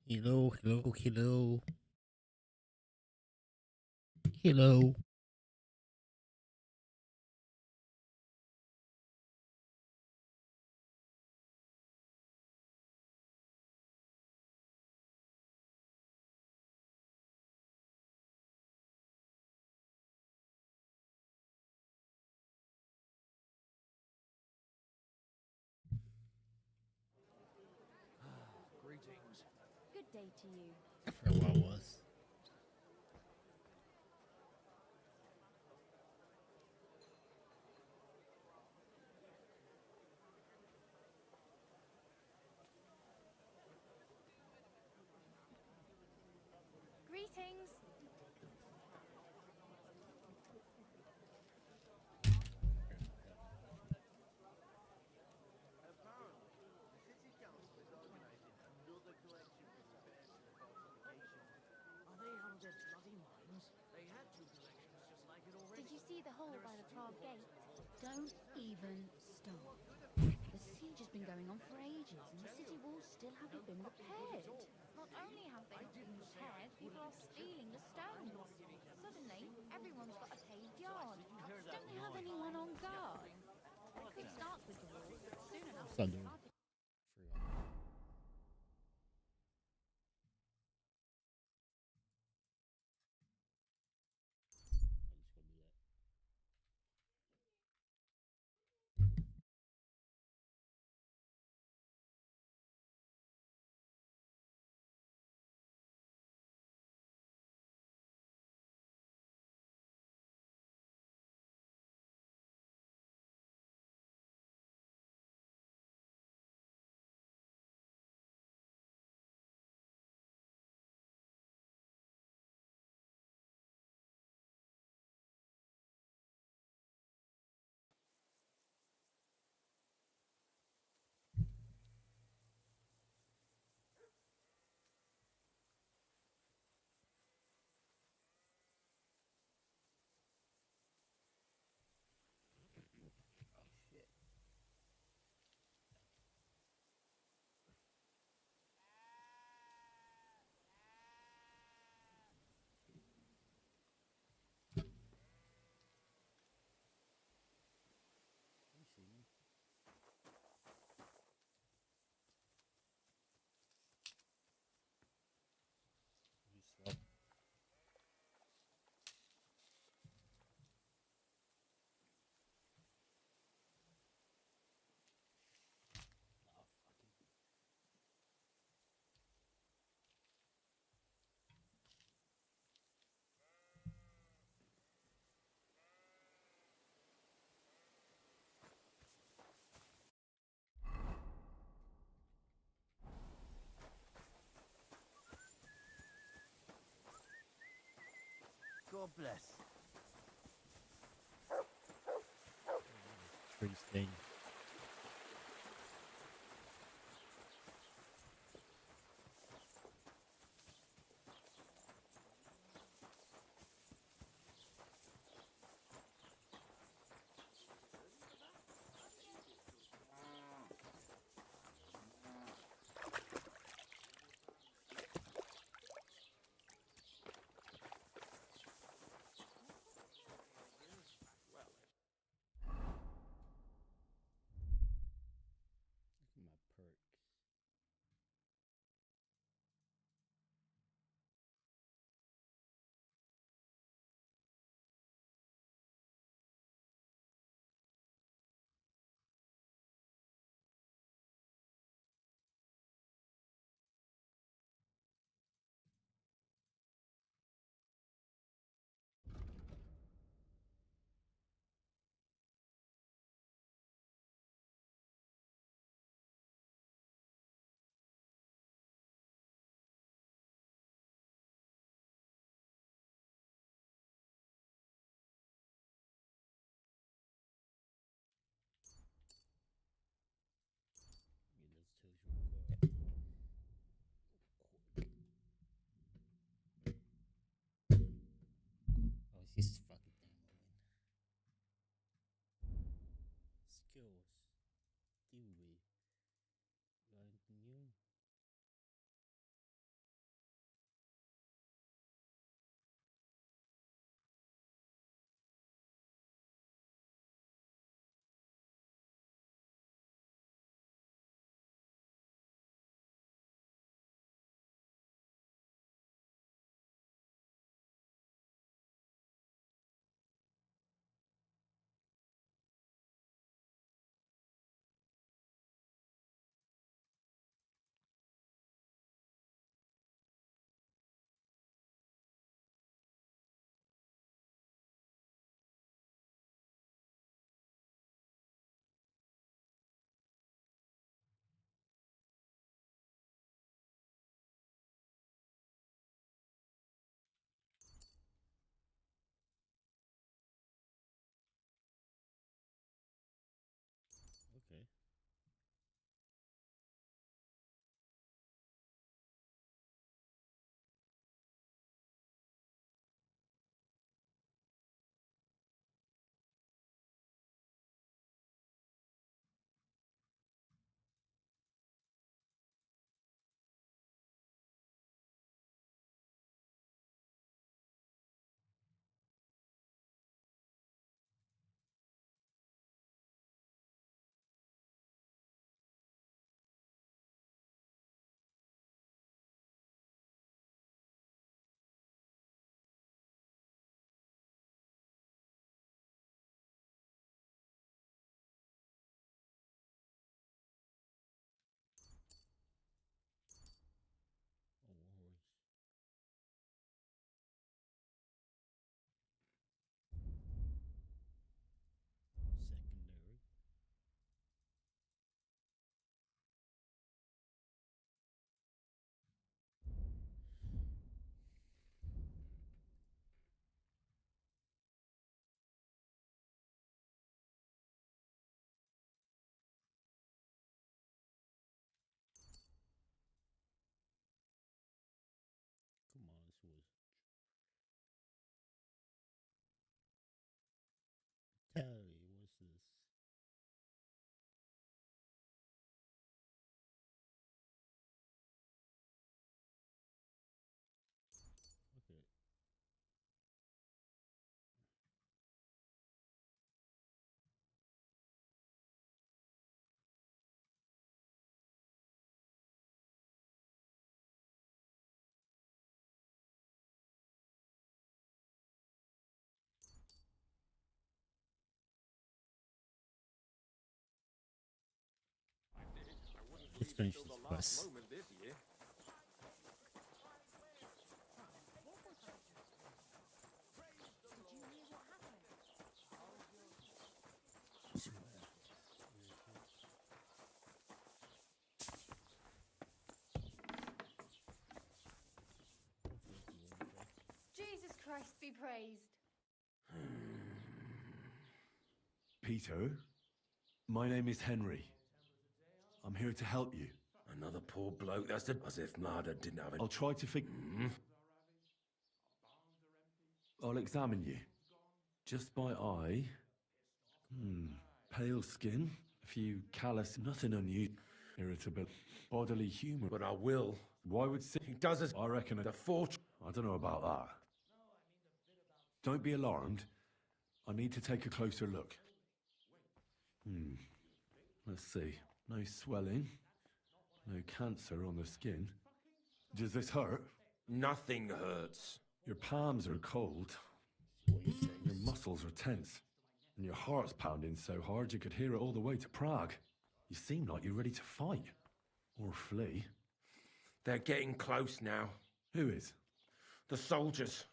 Hello, hello, hello, hello. Greetings. Good day to you. For a while was. Greetings. Apparently, the city council is organising another collection for repairs to the fortification. Are they out of their bloody minds? They had two collections just like it Did already. you see the And hole there by are the still Prague holes gate? in the walls. Don't Exactly. even So start. what good have we The been? siege has been going on for ages, I'll and the tell city you. walls still haven't No been fucking good at repaired. all. Not only have they I not been didn't say I repaired, put people it are together. stealing the I'm stones. not giving them Suddenly, single everyone's got a paved So I yard. didn't hear that Don't they have noise. anyone on guard? Yeah. They What could now? start with the walls, but soon enough it'll be Thunder. hard to. Forgot. I'm just gonna do that. Oh shit. You see me? You slow. Oh fucking. God bless. Tree sting. finish till this the last quest. moment this year. Did you hear what happened? Jesus Christ be praised. Peter, my name is Henry. I'm here to help you. Another poor bloke, that's the... As if Mlada didn't have it. I'll try to I'll examine you. Just by eye. Pale skin, a few callous, nothing unusual. Irritable, bodily humour. But I will. Why would He does us... I reckon The fortune... I don't know about that. Don't be alarmed. I need to take a closer look. Let's see. No swelling. No cancer on the skin. Does this hurt? Nothing hurts. Your palms are cold. Your muscles are tense. And your heart's pounding so hard you could hear it all the way to Prague. You seem like you're ready to fight. Or flee. They're getting close now. Who is? The soldiers.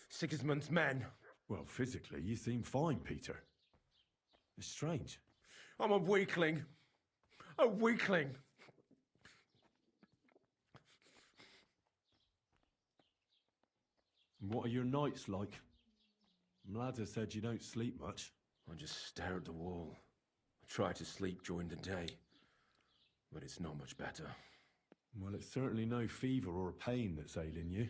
Sigismund's men. Well, physically, you seem fine, Peter. It's strange. I'm a weakling. A weakling. What are your nights like? Mlada said you don't sleep much. I just stare at the wall. I try to sleep during the day. But it's not much better. Well, it's certainly no fever or pain that's ailing you.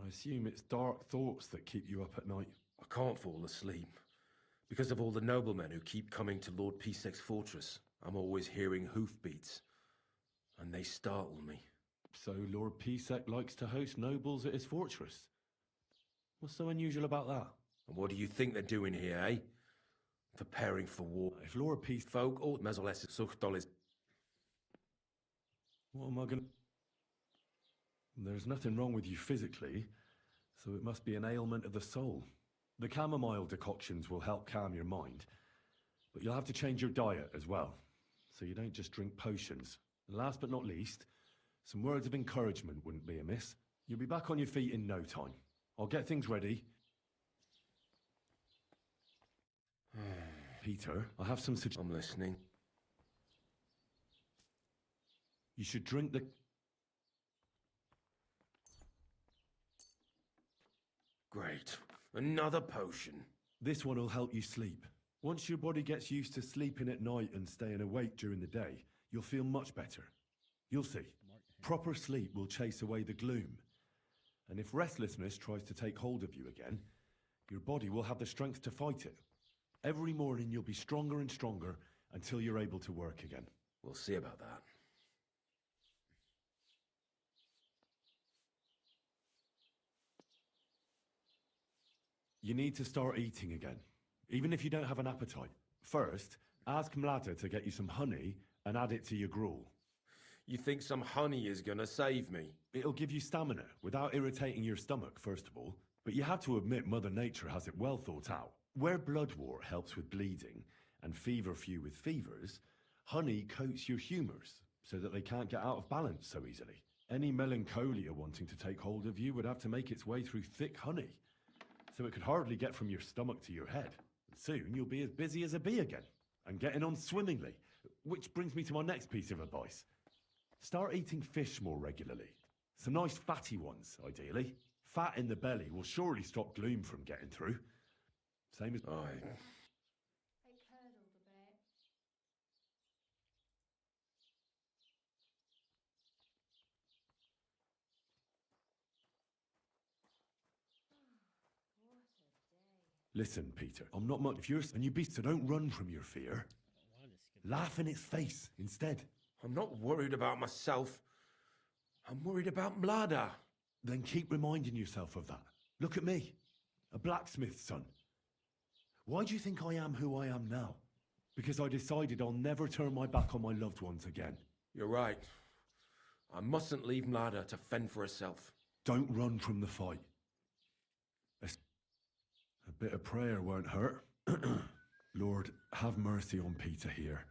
I assume it's dark thoughts that keep you up at night. I can't fall asleep. Because of all the noblemen who keep coming to Lord Pisek's fortress. I'm always hearing hoofbeats. And they startle me. So Lord Pisek likes to host nobles at his fortress? What's so unusual about that? And what do you think they're doing here, eh? Preparing for war. If Lord Pisek... Folk or mezoles suchtolis. What am I gonna... There's nothing wrong with you physically, so it must be an ailment of the soul. The chamomile decoctions will help calm your mind, but you'll have to change your diet as well, so you don't just drink potions. And last but not least, some words of encouragement wouldn't be amiss. You'll be back on your feet in no time. I'll get things ready. Peter, I have some I'm listening. You should drink the... Great. Another potion. This one will help you sleep. Once your body gets used to sleeping at night and staying awake during the day, you'll feel much better. You'll see. Proper sleep will chase away the gloom. And if restlessness tries to take hold of you again, your body will have the strength to fight it. Every morning you'll be stronger and stronger until you're able to work again. We'll see about that. You need to start eating again, even if you don't have an appetite. First, ask Mlada to get you some honey and add it to your gruel. You think some honey is gonna save me? It'll give you stamina without irritating your stomach, first of all. But you have to admit Mother Nature has it well thought out. Where bloodwort helps with bleeding and feverfew with fevers, honey coats your humours so that they can't get out of balance so easily. Any melancholia wanting to take hold of you would have to make its way through thick honey, so it could hardly get from your stomach to your head. Soon you'll be as busy as a bee again, and getting on swimmingly. Which brings me to my next piece of advice. Start eating fish more regularly. Some nice fatty ones, ideally. Fat in the belly will surely stop gloom from getting through. Same as... It curdled a bit. What a day. Listen, Peter, I'm not much... If you're... And you beast, so don't run from your fear. Laugh in its face, instead. I'm not worried about myself. I'm worried about Mlada. Then keep reminding yourself of that. Look at me, a blacksmith's son. Why do you think I am who I am now? Because I decided I'll never turn my back on my loved ones again. You're right. I mustn't leave Mlada to fend for herself. Don't run from the fight. A bit of prayer won't hurt. Lord, have mercy on Peter here,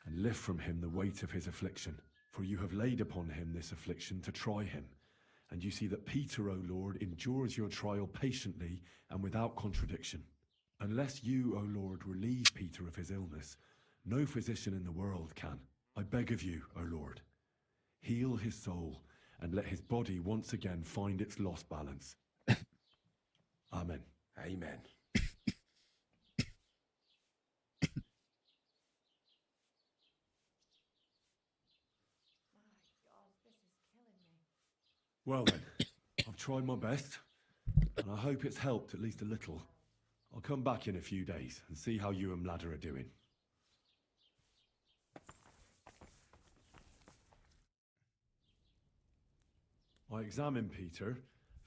and lift from him the weight of his affliction. For you have laid upon him this affliction to try him. And you see that Peter, O Lord, endures your trial patiently and without contradiction. Unless you, O Lord, relieve Peter of his illness, no physician in the world can. I beg of you, O Lord, heal his soul and let his body once again find its lost balance. Amen. Amen. My God, this is killing me. Well then, I've tried my best, and I hope it's helped at least a little. I'll come back in a few days and see how you and Ladder are doing. I examined Peter,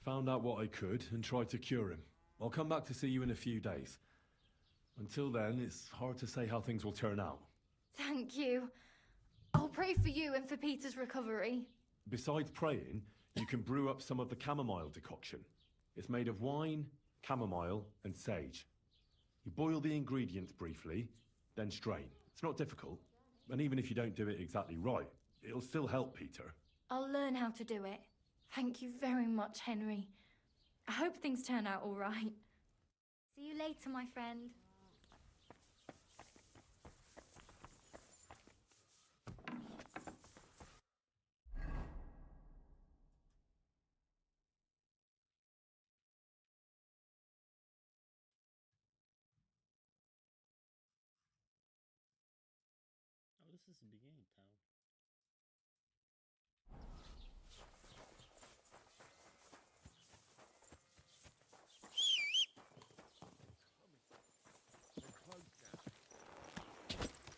found out what I could, and tried to cure him. I'll come back to see you in a few days. Until then, it's hard to say how things will turn out. Thank you. I'll pray for you and for Peter's recovery. Besides praying, you can brew up some of the chamomile decoction. It's made of wine, chamomile, and sage. You boil the ingredients briefly, then strain. It's not difficult, and even if you don't do it exactly right, it'll still help Peter. I'll learn how to do it. Thank you very much, Henry. I hope things turn out all right. See you later, my friend. Oh, this is in the game town.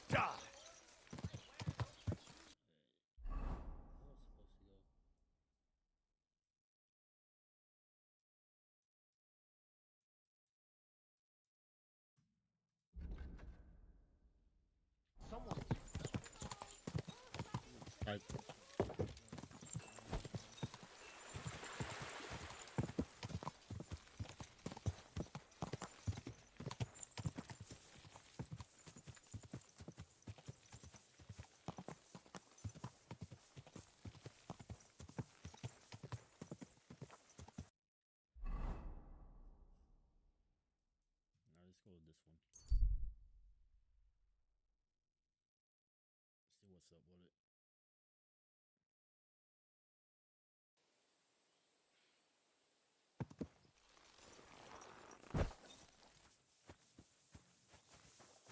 God! I was supposed to go. Someone. Right. Now let's go with this one. See what's up with it.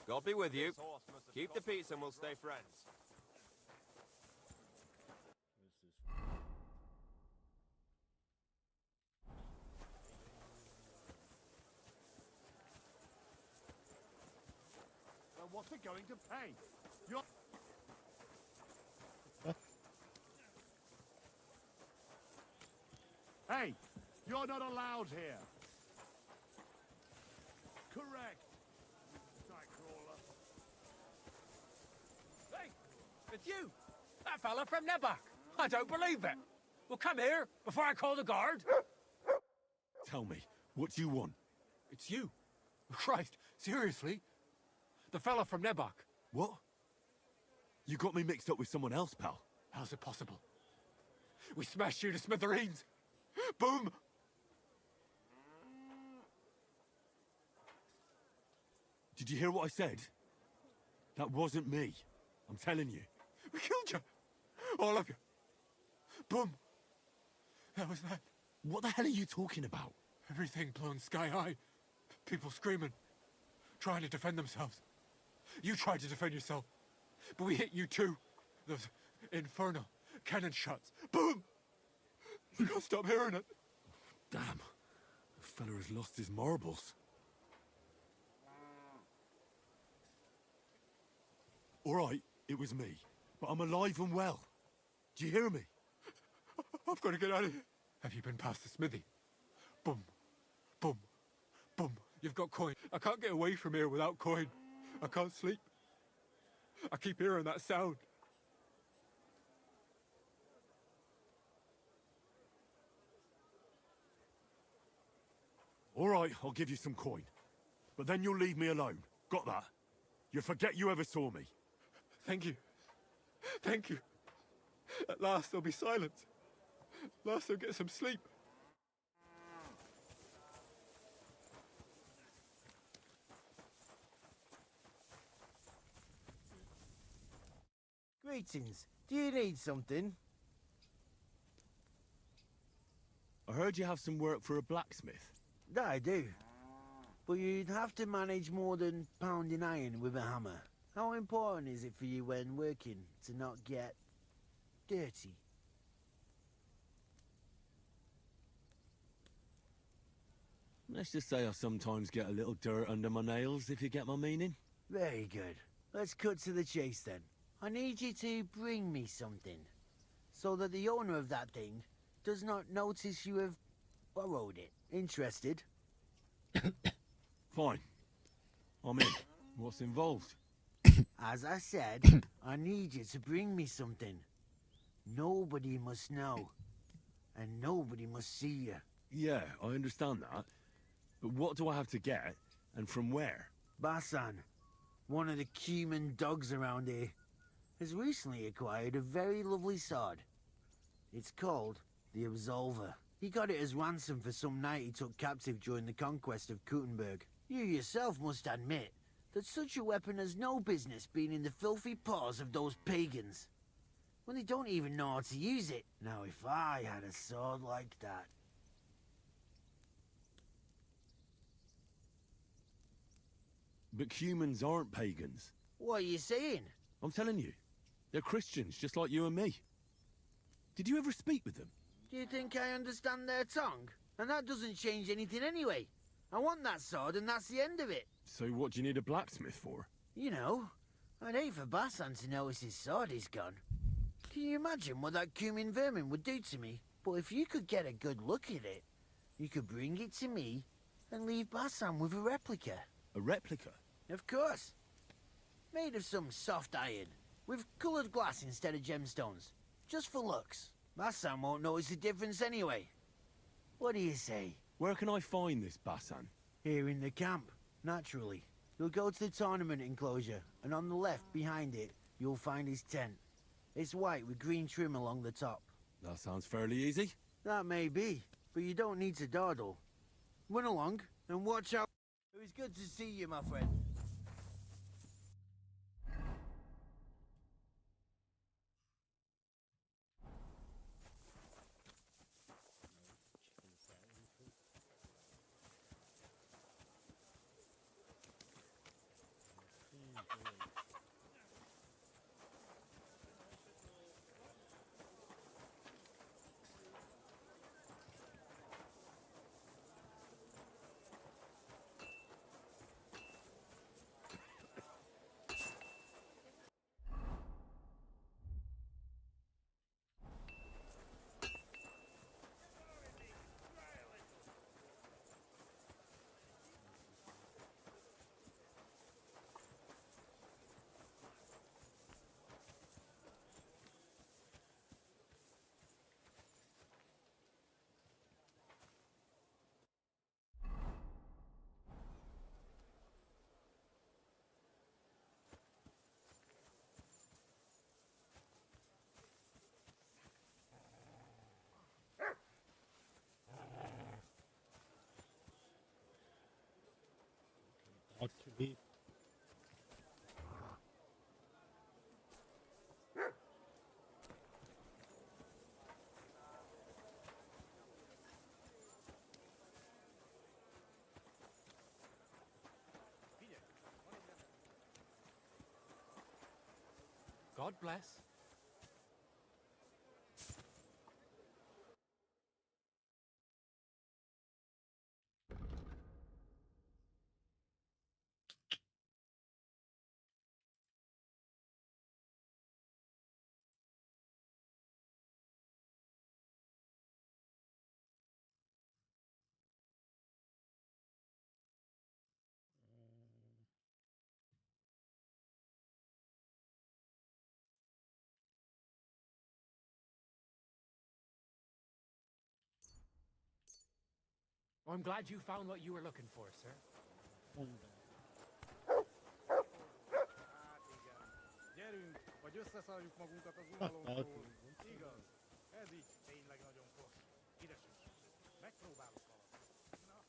God be with you. Keep the peace and we'll stay friends. Where's this one? Well, what's it going to pay? You're... Hey, you're not allowed here. Correct. Nightcrawler. Hey, it's you! That fella from Nebak! I don't believe it! Well, come here, before I call the guard! Tell me, what do you want? It's you! Christ, seriously? The fella from Nebak. What? You got me mixed up with someone else, pal. How's it possible? We smashed you to smithereens! Boom! Did you hear what I said? That wasn't me. I'm telling you. We killed you! All of you! Boom! That was that. What the hell are you talking about? Everything blown sky high. People screaming. Trying to defend themselves. You tried to defend yourself. But we hit you too. Those infernal cannon shots. Boom! We can't stop hearing it. Damn. The fella has lost his marbles. All right, it was me. But I'm alive and well. Do you hear me? I've got to get out of here. Have you been past the smithy? Boom. Boom. Boom. You've got coin. I can't get away from here without coin. I can't sleep. I keep hearing that sound. All right, I'll give you some coin. But then you'll leave me alone. Got that? You'll forget you ever saw me. Thank you. Thank you. At last there'll be silence. At last they'll get some sleep. Greetings. Do you need something? I heard you have some work for a blacksmith. That I do. But you'd have to manage more than pounding iron with a hammer. How important is it for you when working to not get dirty? Let's just say I sometimes get a little dirt under my nails, if you get my meaning. Very good. Let's cut to the chase then. I need you to bring me something, so that the owner of that thing does not notice you have borrowed it. Interested? Fine. I'm in. What's involved? As I said, I need you to bring me something. Nobody must know, and nobody must see you. Yeah, I understand that. But what do I have to get, and from where? Basan, one of the cumin dogs around here, has recently acquired a very lovely sword. It's called the Absolver. He got it as ransom for some knight he took captive during the conquest of Kuttenberg. You yourself must admit that such a weapon has no business being in the filthy paws of those pagans, when they don't even know how to use it. Now if I had a sword like that... But humans aren't pagans. What are you saying? I'm telling you. They're Christians, just like you and me. Did you ever speak with them? Do you think I understand their tongue? And that doesn't change anything anyway. I want that sword and that's the end of it. So what do you need a blacksmith for? You know, I'd hate for Basan to notice his sword is gone. Can you imagine what that cumin vermin would do to me? But if you could get a good look at it, you could bring it to me and leave Basan with a replica. A replica? Of course. Made of some soft iron, with coloured glass instead of gemstones. Just for looks. Basan won't notice the difference anyway. What do you say? Where can I find this Basan? Here in the camp, naturally. You'll go to the tournament enclosure, and on the left, behind it, you'll find his tent. It's white with green trim along the top. That sounds fairly easy. That may be, but you don't need to dawdle. Run along, and watch out. It was good to see you, my friend. Not to be. God bless. I'm glad you found what you were looking for, sir. hogy összeszarjuk magunkat az Hát, unalomtól. Igaz, ez így tényleg nagyon fos. Ide süss. Megpróbálok haladni. Na,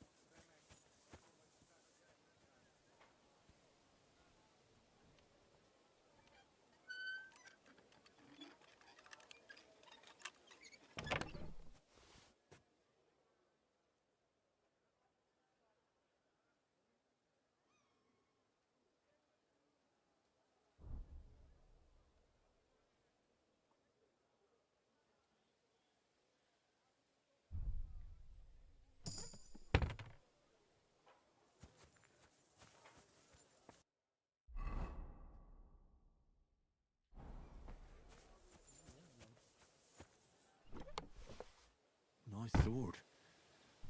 Nice sword.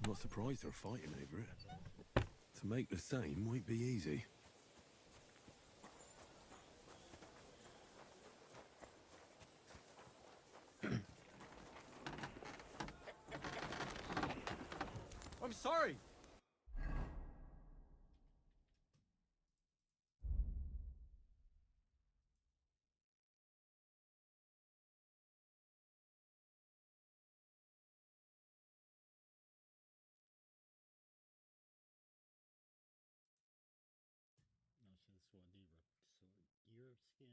I'm not surprised they're fighting over it. To make the same won't be easy. I'm sorry! No, so this one, the Europe skin.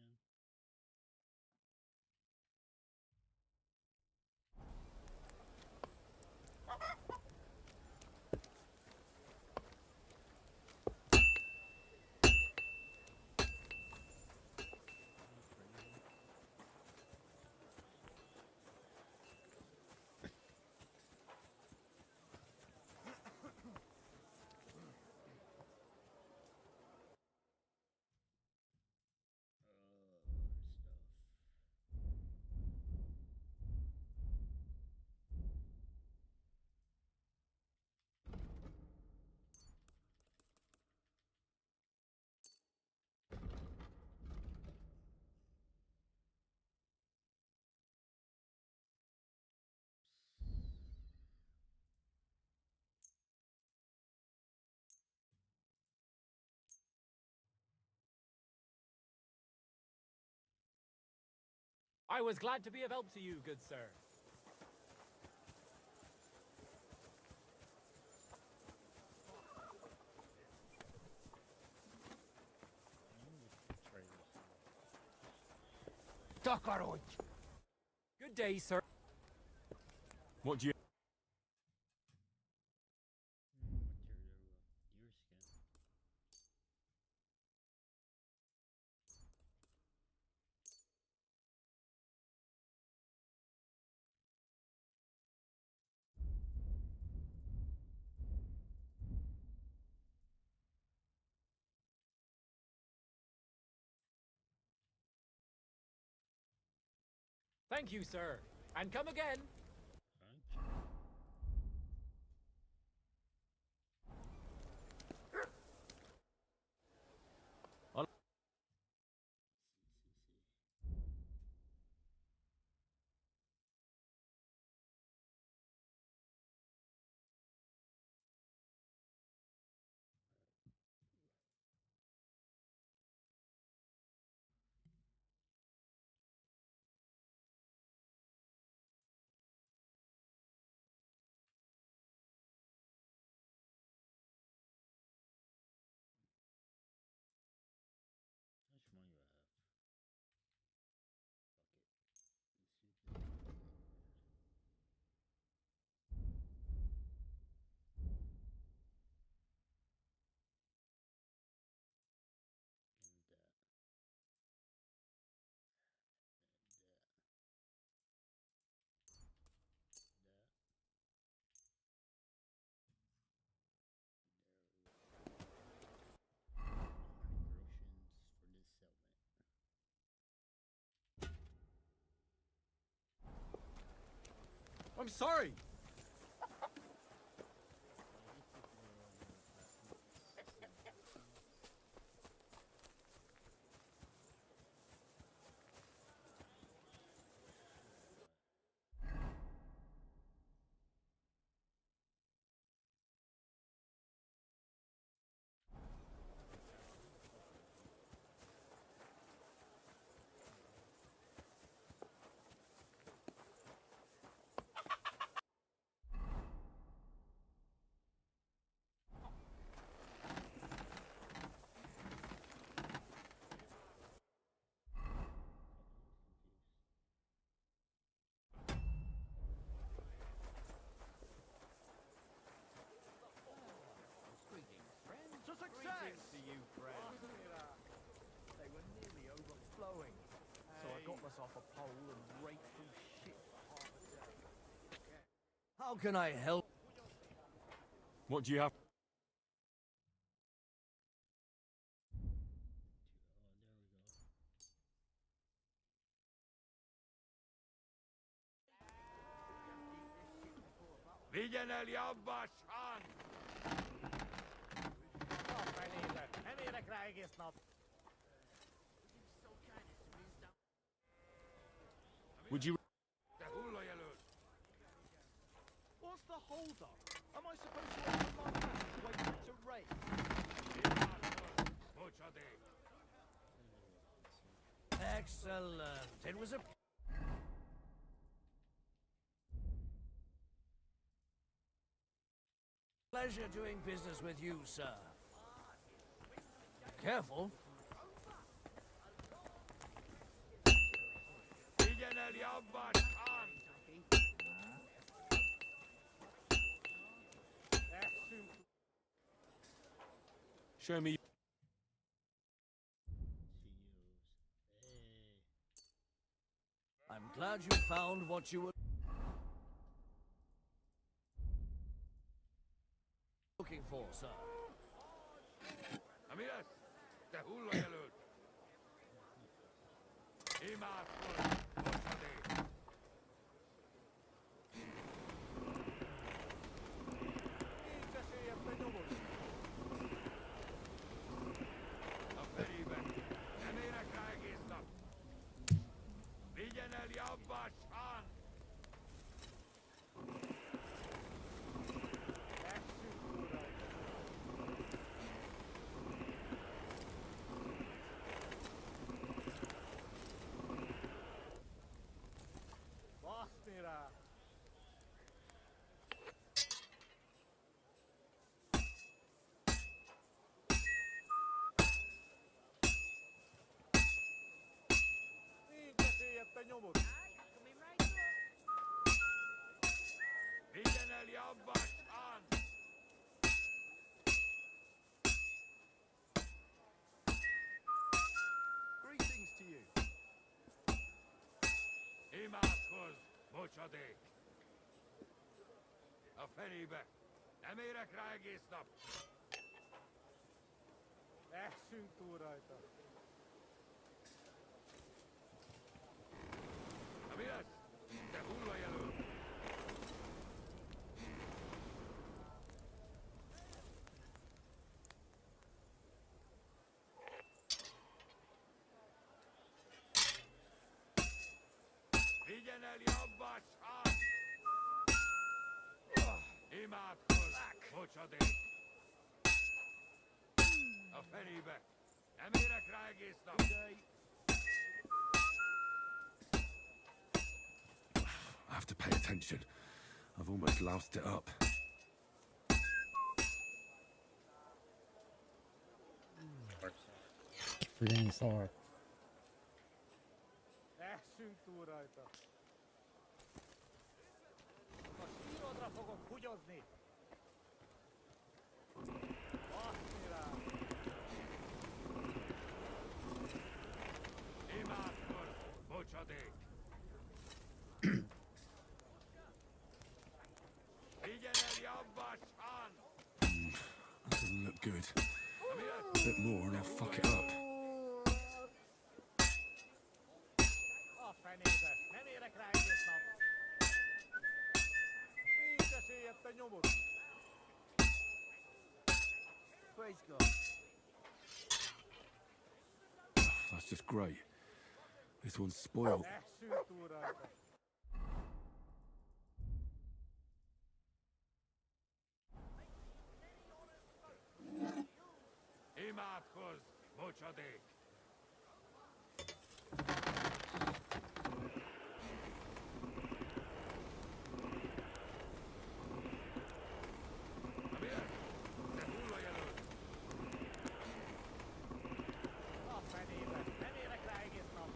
I was glad to be of help to you, good sir. Takarodj! Good day, sir. What do you... Material, your skin. Thank you, sir. And come again. Punch. How much money do I have? Fuck it. Let's do this. And that. That. 100 grotions for this settlement. I'm sorry! us off a pole and rake through shit for half a day. How can I help? What do you have? Vigyen el jobba, Sean! A fenébe! Nem érek rá egész nap! Would you... Te hullajelölt! What's the hold up? Am I supposed to open my mouth and wait for it to rain? Bocsadék! Excellent. It was a pleasure doing business with you, sir. Careful. Vigyen el jobba, Sean! Show me... I'm glad you found what you were looking for, sir. Ami lesz? Te hullajelölt! Imádkozz, bocsadék! Nincs esélyem, te nyomod! A felébe! Nem érek rá egész nap! Vigyen el jobba, Sean! Baszni rá! Nincs esélyem, te nyomod! Vigyen el jobba, Sean! Greetings to you. Imádkozz, bocsadék! A felébe! Nem érek rá egész nap! Essünk túl rajta! Ami lesz? Te hullajelölt! Vigyen el jobba, Sean! Imádkozz, bocsadék! A felébe! Nem érek rá egész nap! I have to pay attention. I've almost loused it up. Forgetting Thor. Essünk túl rajta! A sírodra fogok hugyozni! Baszni rá! Imádkozz, bocsadék! Vigyen el jobba, Sean! That doesn't look good. Ami A lesz? bit more and I'll fuck it up. A fenébe! Nem érek rá egész nap! Nincs esélyem, te nyomod! Praise God. That's just great. This one's spoiled. Essünk túl rajta! Imádkozz, bocsadék! Ami lesz? Te hullajelölt! A fenébe! Nem érek rá egész nap!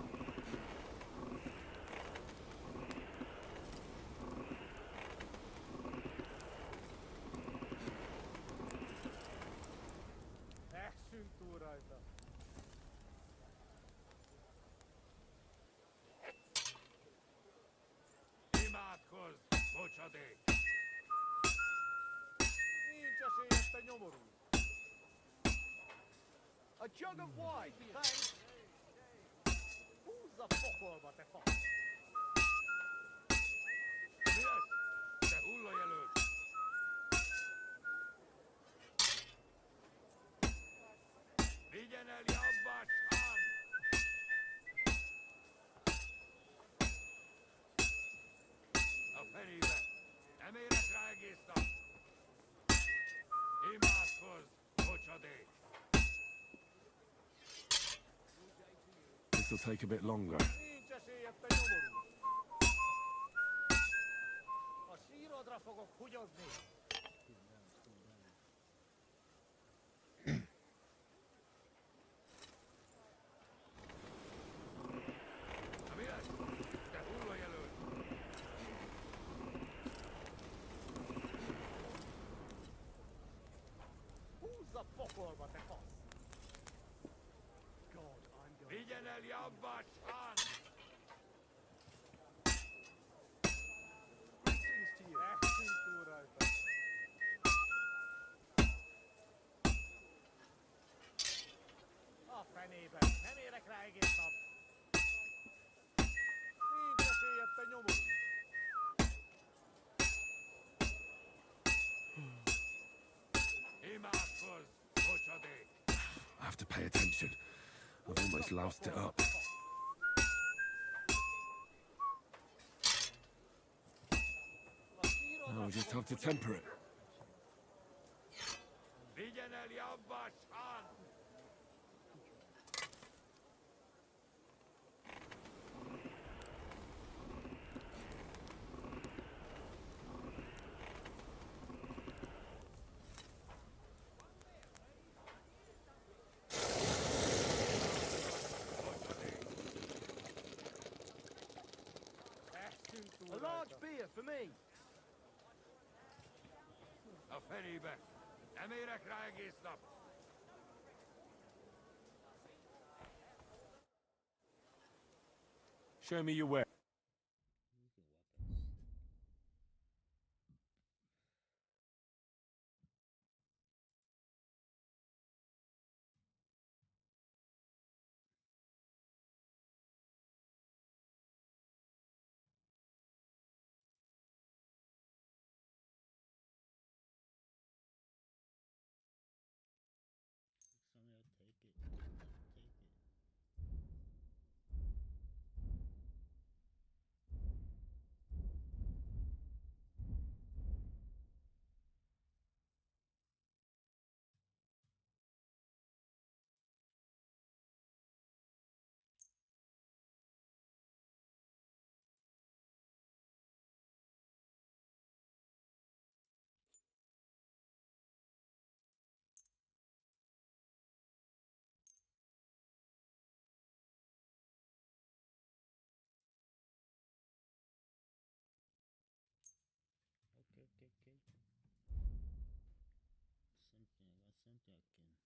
Essünk túl rajta! Nincs esély ezt a nyomorult. A jug of wine, thanks. Húzz a pokolba, te fasz! Mi ez? Te hullajelölt! Vigyen el jobbácskán! A fenébe! Nem érek rá egész nap! Imádkozz, bocsadék! This'll take a bit longer. Nincs esély ezt a nyomorult. A sírodra fogok hugyozni. Na mi ez? Te hullajelölt! Húzz a pokolba, te fasz! God, I'm going... Vigyen el jobbácskán! Greetings to you. Ehetünk túl rajta. A fenébe! Nem érek rá egész nap! Nincs esély ezt a nyomorult. Imádkozz, bocsadék! I have to pay attention. I've almost loused it up. A sírodra Now I just fogok have to temper it. Vigyen el jobbácskán! Ehetünk túl A rajta. large beer for me. A fenébe! Nem érek rá egész nap! Show me your way. Somebody take it. Take it. Okay. Something I can. I got nothing. I'm paying that price.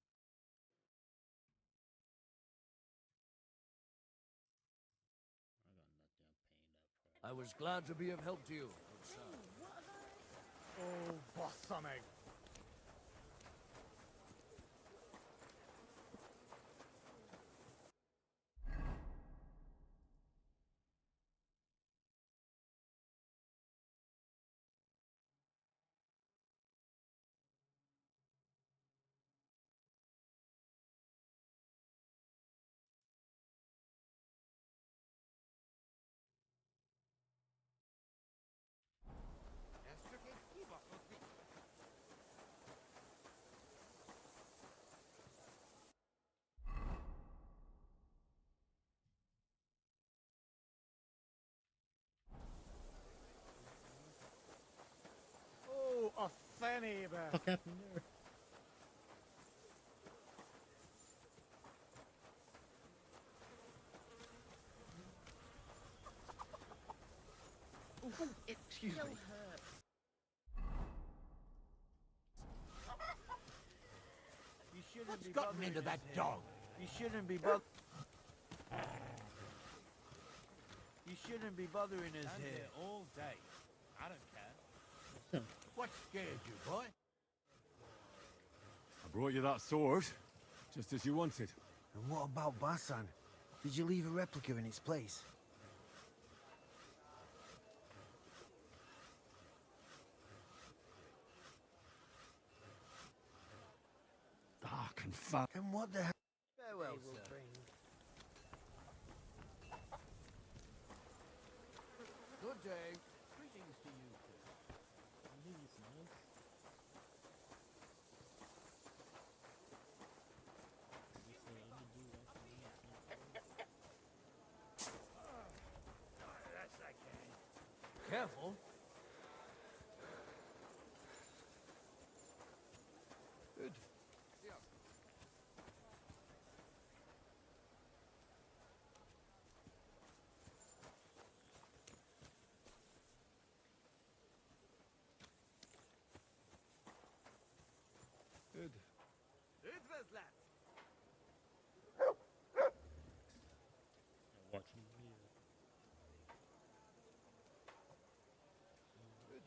I was glad to be of help to you, good sir. Ó, bassza meg! Ez csak egy kibaszott Ó, a fenébe! Fuck happened there? Excuse me. You shouldn't be gotten bothering into his that head. dog? You shouldn't be bothering. You shouldn't be bothering his Stand head. here all day. I don't care. What scared you, boy? I brought you that sword, just as you wanted. And what about Basan? Did you leave a replica in its place? Ah, confound. And what the hell? Farewell, sir. Good day. Greetings to you, too. Yes, I can. Careful. Good. Good. It was that.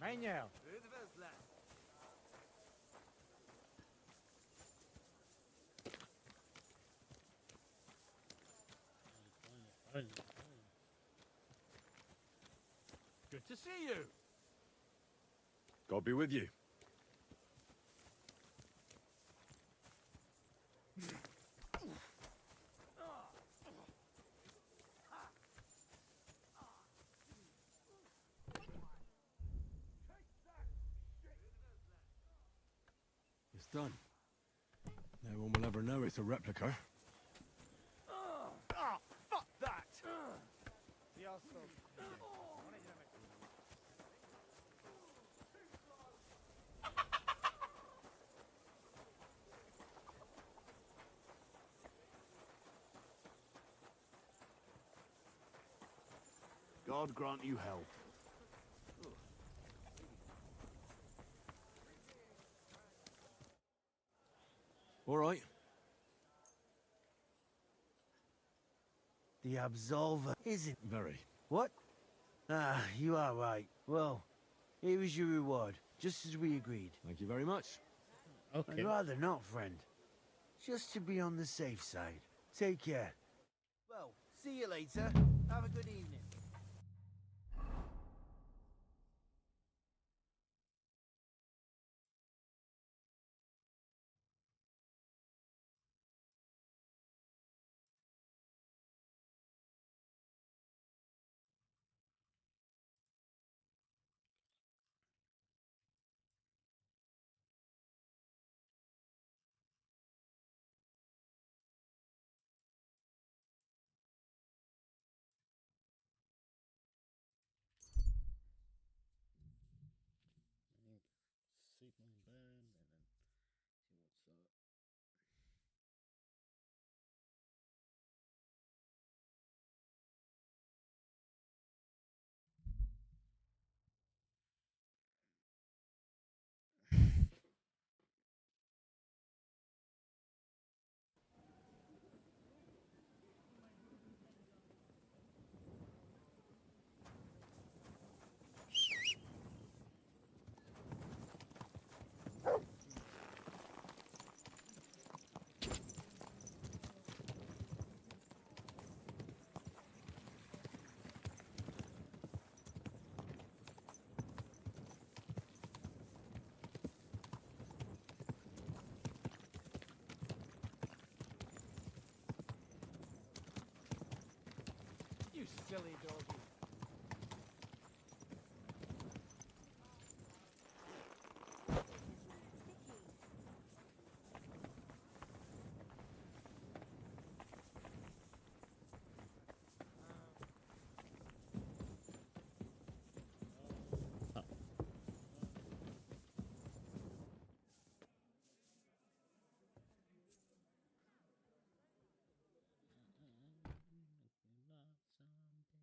Manuel. It was that. Good to see you. God be with you. It's done. No one will ever know it's a replica. Ah, fuck that! God grant you health. All right. The Absolver isn't. Very. What? Ah, you are right. Well, here is your reward, just as we agreed. Thank you very much. I'd rather not, friend. Just to be on the safe side. Take care. Well, see you later. Have a good evening. Sleep in bed and then see what's up. You silly doggy.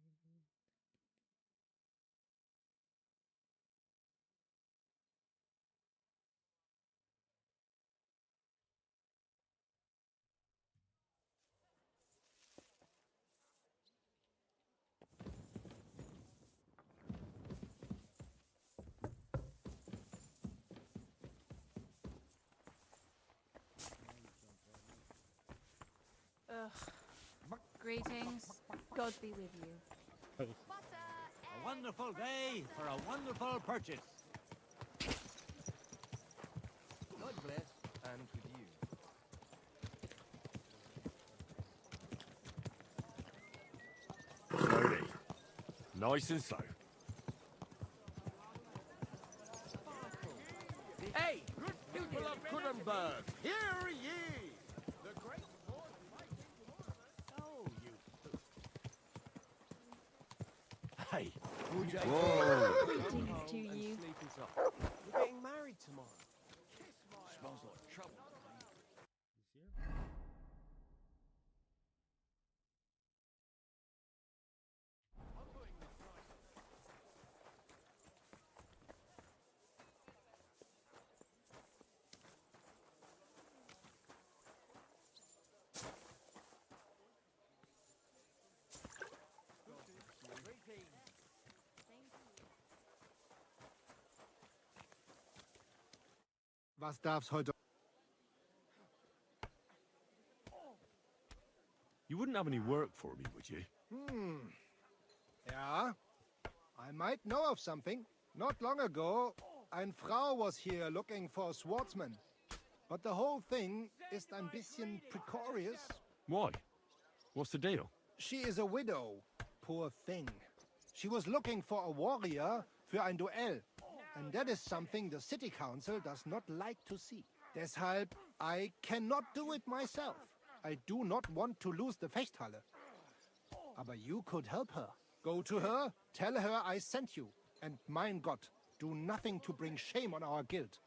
Someday. Greetings. God be with you. A wonderful day for a wonderful purchase. God bless. And with you. Slowly. Nice and slow. Hey, people of Kuddenberg, hear ye! The great Lord fighting tomorrow. Oh, you. Hey. Greetings to you. We're getting married tomorrow. Smells like trouble. Was darf's heute? You wouldn't have any work for me, would you? Yeah, I might know of something. Not long ago, ein Frau was here looking for a swordsman. But the whole thing is ein bisschen precarious. Why? What's the deal? She is a widow. Poor thing. She was looking for a warrior für ein Duell. And that is something the city council does not like to see. Deshalb, I cannot do it myself. I do not want to lose the Fechthalle. Aber you could help her. Go to her, tell her I sent you. And mein Gott, do nothing to bring shame on our guild.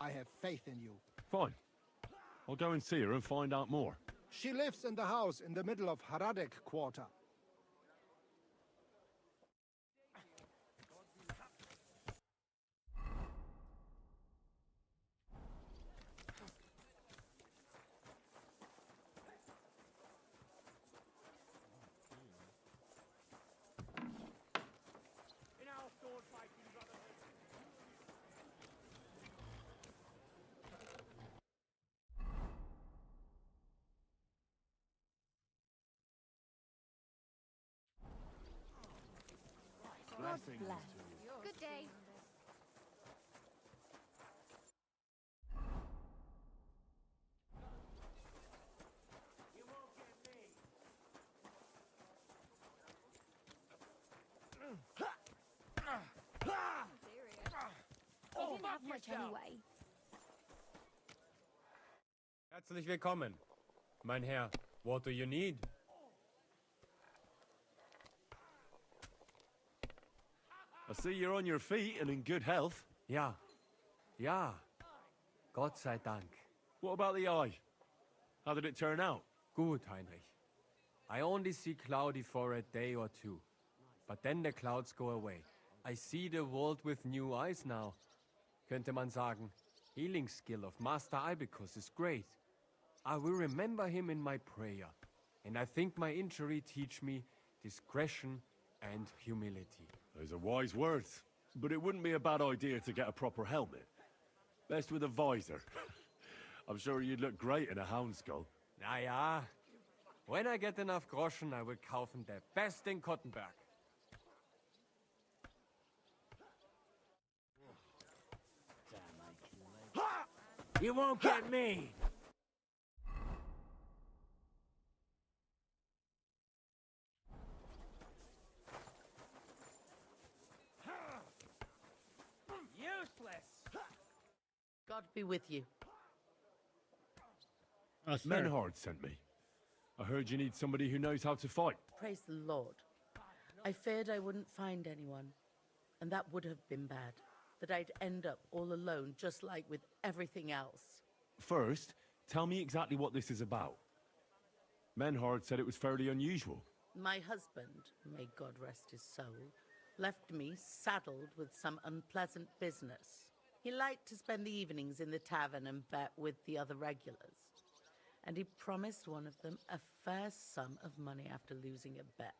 I have faith in you. Fine. I'll go and see her and find out more. She lives in the house in the middle of Haradek quarter. God bless. Good day. I didn't have much anyway. Herzlich willkommen. Mein Herr, what do you need? I see you're on your feet and in good health. Ja. Ja. Gott sei Dank. What about the eye? How did it turn out? Gut, Heinrich. I only see cloudy for a day or two. But then the clouds go away. I see the world with new eyes now. Könnte man sagen, healing skill of Master Ibicus is great. I will remember him in my prayer. And I think my injury teach me discretion and humility. Those are wise words. But it wouldn't be a bad idea to get a proper helmet. Best with a visor. I'm sure you'd look great in a hound skull. Naja, when I get enough Groschen, I will kaufen the best in Kottenberg. You won't get me! Useless! God be with you. Oh, sir. Menhard sent me. I heard you need somebody who knows how to fight. Praise the Lord. I feared I wouldn't find anyone, and that would have been bad. That I'd end up all alone, just like with everything else. First, tell me exactly what this is about. Menhard said it was fairly unusual. My husband, may God rest his soul, left me saddled with some unpleasant business. He liked to spend the evenings in the tavern and bet with the other regulars. And he promised one of them a fair sum of money after losing a bet.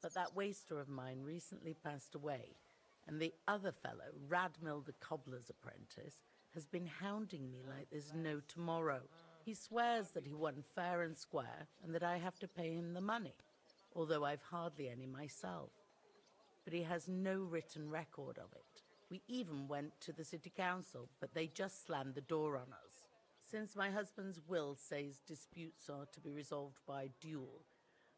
But that waster of mine recently passed away, and the other fellow, Radmill the cobbler's apprentice, has been hounding me like there's no tomorrow. He swears that he won fair and square and that I have to pay him the money, although I've hardly any myself. But he has no written record of it. We even went to the city council, but they just slammed the door on us. Since my husband's will says disputes are to be resolved by duel,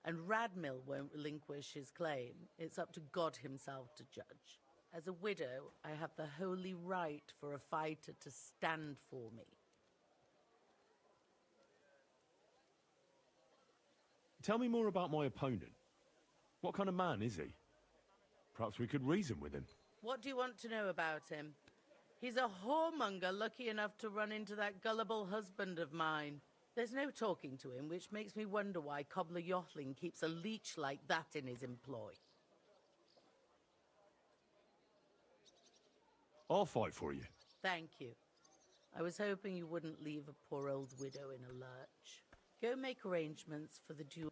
and Radmill won't relinquish his claim, it's up to God himself to judge. As a widow, I have the holy right for a fighter to stand for me. Tell me more about my opponent. What kind of man is he? Perhaps we could reason with him. What do you want to know about him? He's a whoremonger lucky enough to run into that gullible husband of mine. There's no talking to him, which makes me wonder why Cobbler Yothling keeps a leech like that in his employ. I'll fight for you. Thank you. I was hoping you wouldn't leave a poor old widow in a lurch. Go make arrangements for the duel.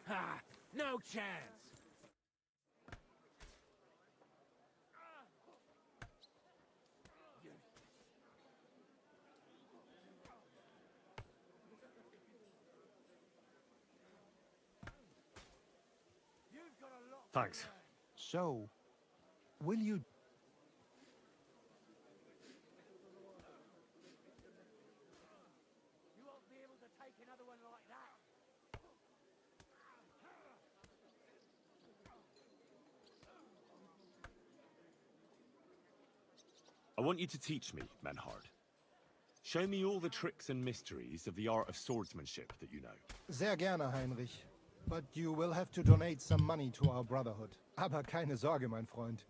Ha! No chance! Thanks. So, will you... You won't be able to take another one like that. I want you to teach me, Menhard. Show me all the tricks and mysteries of the art of swordsmanship that you know. Sehr gerne, Heinrich. But you will have to donate some money to our brotherhood. Aber keine Sorge, mein Freund.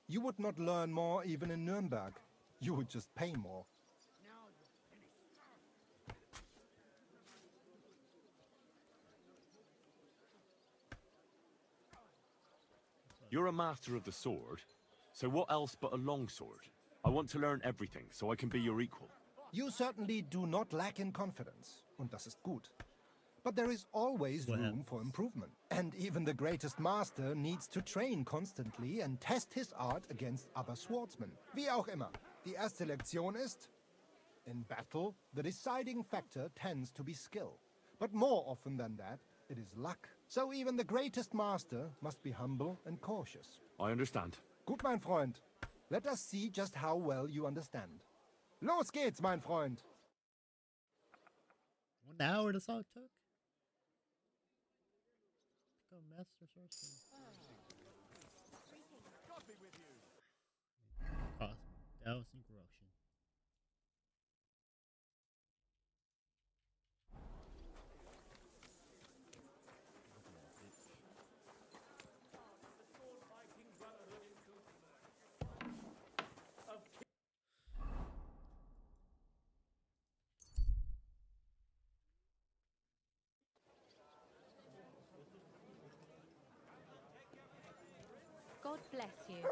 You would not learn more even in Nuremberg. You would just pay more. You're a master of the sword, so what else but a longsword? I want to learn everything so I can be your equal. You certainly do not lack in confidence, und das ist gut. But there is always room for improvement. And even the greatest master needs to train constantly and test his art against other swordsmen. Wie auch immer. Die erste Lektion ist, in battle, the deciding factor tends to be skill. But more often than that, it is luck. So even the greatest master must be humble and cautious. I understand. Gut, mein Freund. Let us see just how well you understand. Los geht's, mein Freund. 1 hour the song took? Become master sorcerer. God be with you. Cost douse and corruption. God bless you.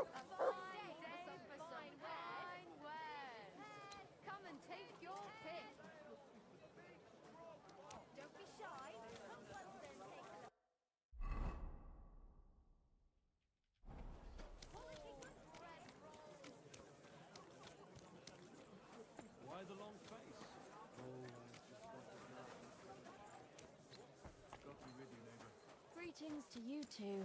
Come and take your pick. Don't be shy. Why the long face? God be with you, neighbor. Greetings to you two.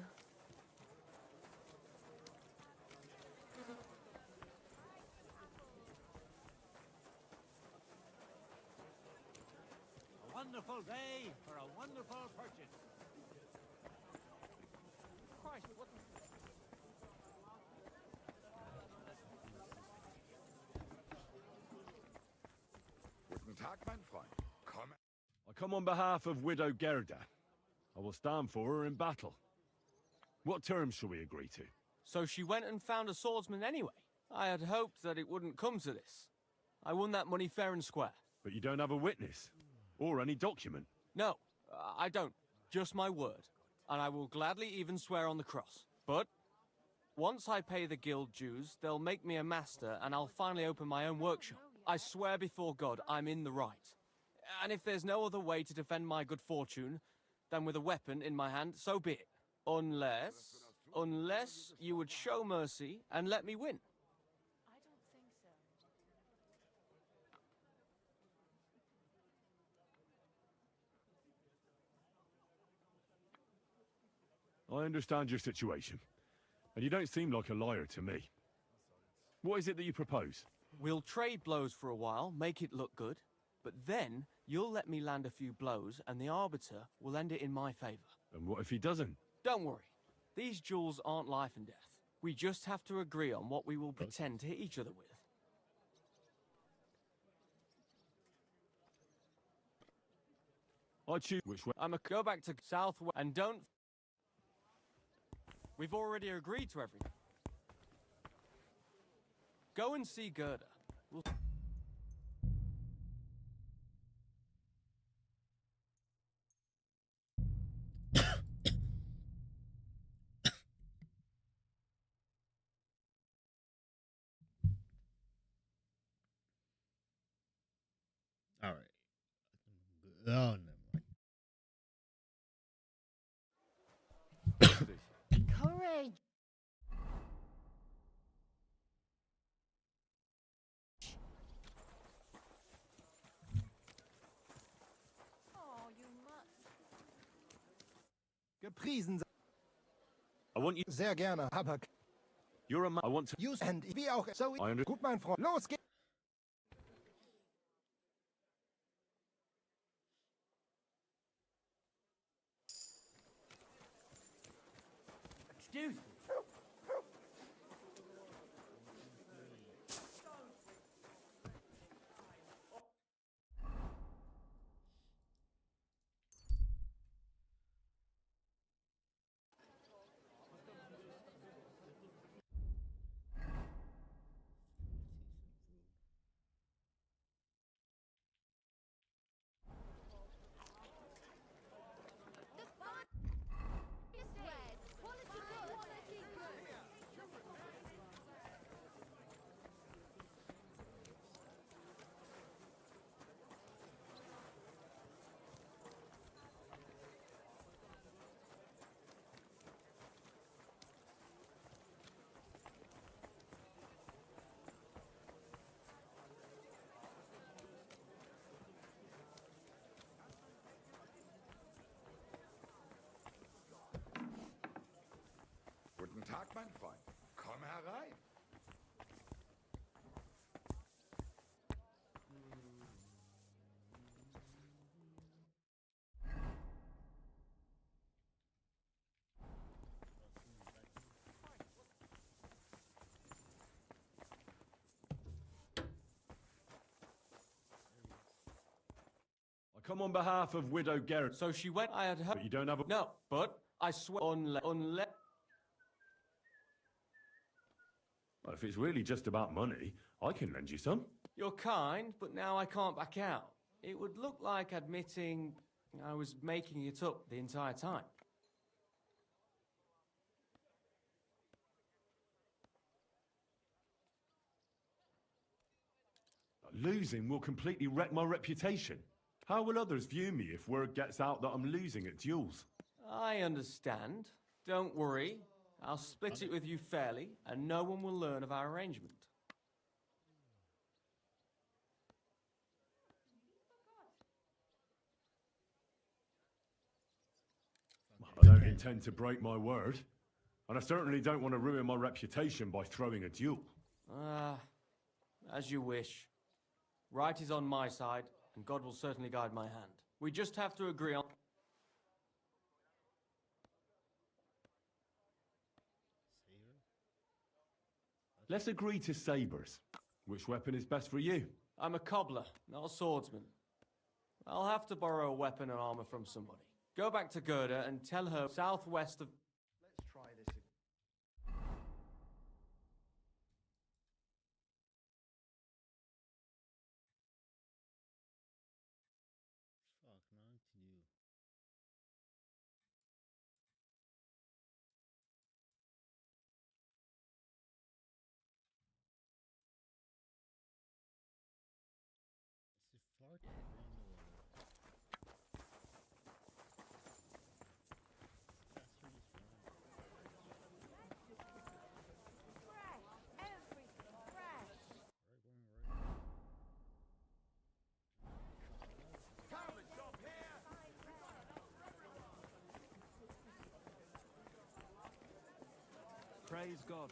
A wonderful day for a wonderful purchase. Christ, what the... Guten Tag, mein Freund. Komm. I come on behalf of Widow Gerda. I will stand for her in battle. What terms shall we agree to? So she went and found a swordsman anyway? I had hoped that it wouldn't come to this. I won that money fair and square. But you don't have a witness? Or any document? No, I don't. Just my word. And I will gladly even swear on the cross. But once I pay the guild dues, they'll make me a master and I'll finally open my own workshop. I swear before God, I'm in the right. And if there's no other way to defend my good fortune than with a weapon in my hand, so be it. Unless you would show mercy and let me win. I understand your situation, and you don't seem like a liar to me. What is it that you propose? We'll trade blows for a while, make it look good, but then you'll let me land a few blows and the Arbiter will end it in my favor. And what if he doesn't? Don't worry. These duels aren't life and death. We just have to agree on what we will pretend to hit each other with. I choose which way. Go back to southwest and don't... We've already agreed to everything. Go and see Gerda. We'll... All right. Oh, never mind. Courage. Oh, you must. Gepriesen sei. I want you. Sehr gerne, aber You're a man. I want to. use and wie auch so. I under. Gut, mein Freund. Los geht's. Excuse me. Guten Tag, mein Freund. Komm herein. I come on behalf of Widow Gerda. So she went, I had heard... But you don't have a... No, but I swear... Unless... Well, if it's really just about money, I can lend you some. You're kind, but now I can't back out. It would look like admitting I was making it up the entire time. Losing will completely wreck my reputation. How will others view me if word gets out that I'm losing at duels? I understand. Don't worry. I'll split it with you fairly, and no one will learn of our arrangement. I don't intend to break my word, and I certainly don't want to ruin my reputation by throwing a duel. As you wish. Right is on my side, and God will certainly guide my hand. We just have to agree on... Let's agree to sabres. Which weapon is best for you? I'm a cobbler, not a swordsman. I'll have to borrow a weapon and armor from somebody. Go back to Gerda and tell her southwest of... Praise God.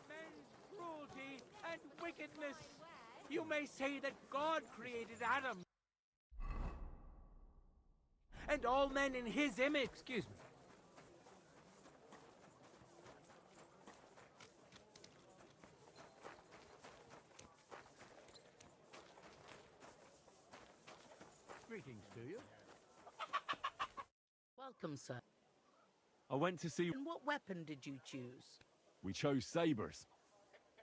Men's cruelty and wickedness. You may say that God created Adam and all men in his image. Excuse me. Greetings to you. Welcome, sir. I went to see... And what weapon did you choose? We chose sabres.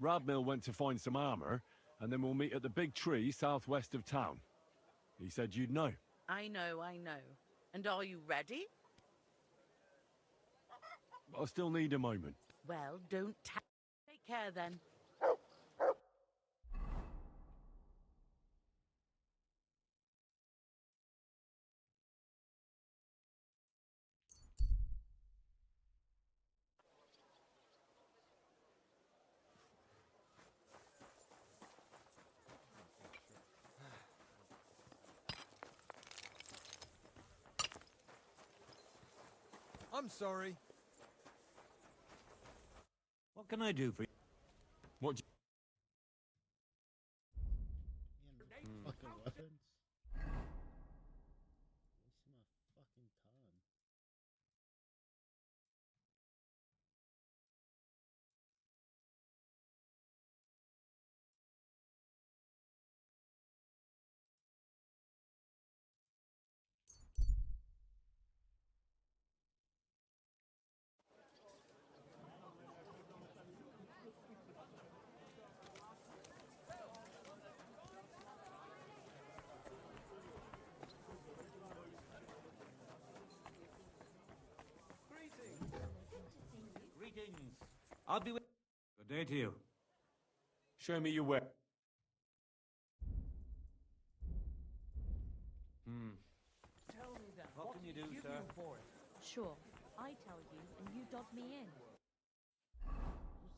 Radmill went to find some armor, and then we'll meet at the big tree southwest of town. He said you'd know. I know. And are you ready? I still need a moment. Well, don't take care then. I'm sorry. What can I do for you? What do Fucking weapons. Wasting my fucking time. Greetings. I'll be with... Good day to you. Show me your weapon. Tell me then, what can you do, sir? For it? Sure. I tell you, and you dog me in. Who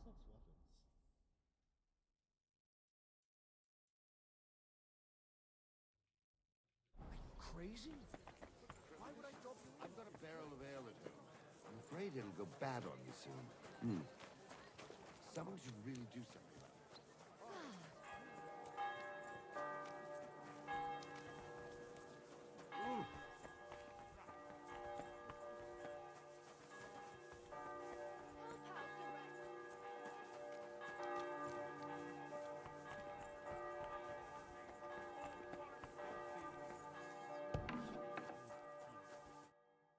sells weapons? Crazy? Why would I drop you? I've got a barrel of ale at home. I'm afraid it'll go bad on you soon. Someone should really do something about it.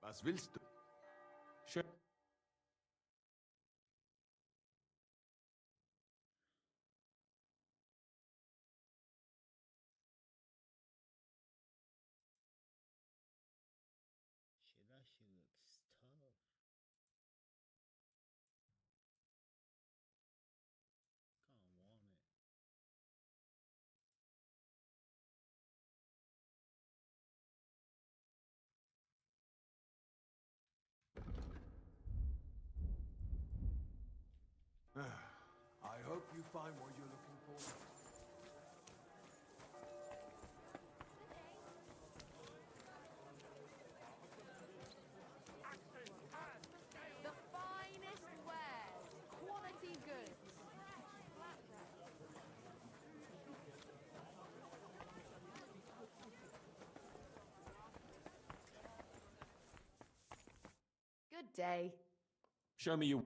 Was willst du? Schön. Shit, that shit looks tough. Kinda want it. I hope you find what you're looking for. The finest wares, quality goods. Good day. Show me your...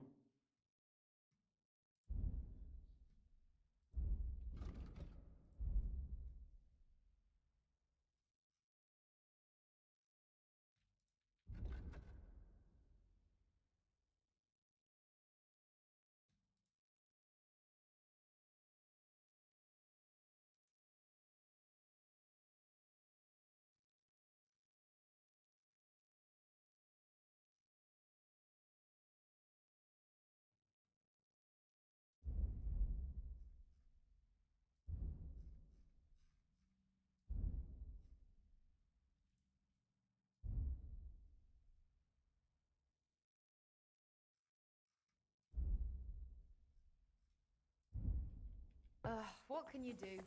What can you do?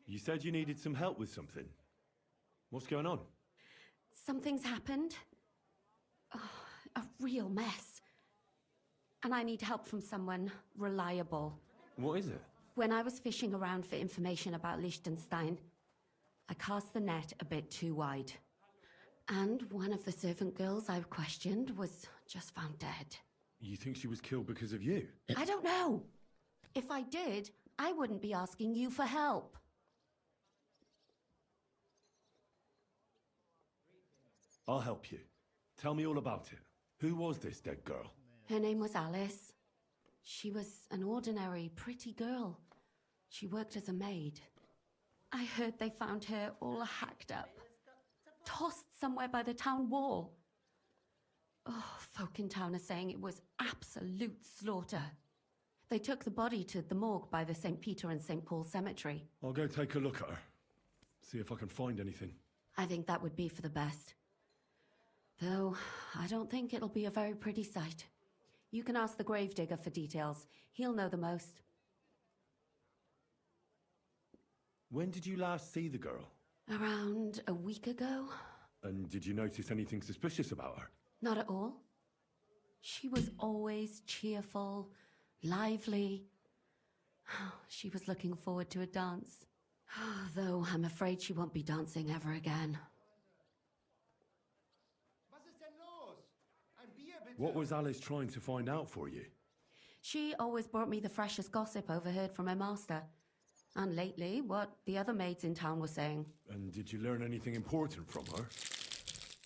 You said you needed some help with something. What's going on? Something's happened. A real mess. And I need help from someone reliable. What is it? When I was fishing around for information about Liechtenstein, I cast the net a bit too wide. And one of the servant girls I've questioned was just found dead. You think she was killed because of you? I don't know. If I did, I wouldn't be asking you for help. I'll help you. Tell me all about it. Who was this dead girl? Her name was Alice. She was an ordinary, pretty girl. She worked as a maid. I heard they found her all hacked up, tossed somewhere by the town wall. Oh, folk in town are saying it was absolute slaughter. They took the body to the morgue by the St. Peter and St. Paul cemetery. I'll go take a look at her. See if I can find anything. I think that would be for the best. Though, I don't think it'll be a very pretty sight. You can ask the gravedigger for details. He'll know the most. When did you last see the girl? Around a week ago? And did you notice anything suspicious about her? Not at all. She was always cheerful, lively. She was looking forward to a dance. Though I'm afraid she won't be dancing ever again. What was Alice trying to find out for you? She always brought me the freshest gossip overheard from her master. And lately, what the other maids in town were saying. And did you learn anything important from her?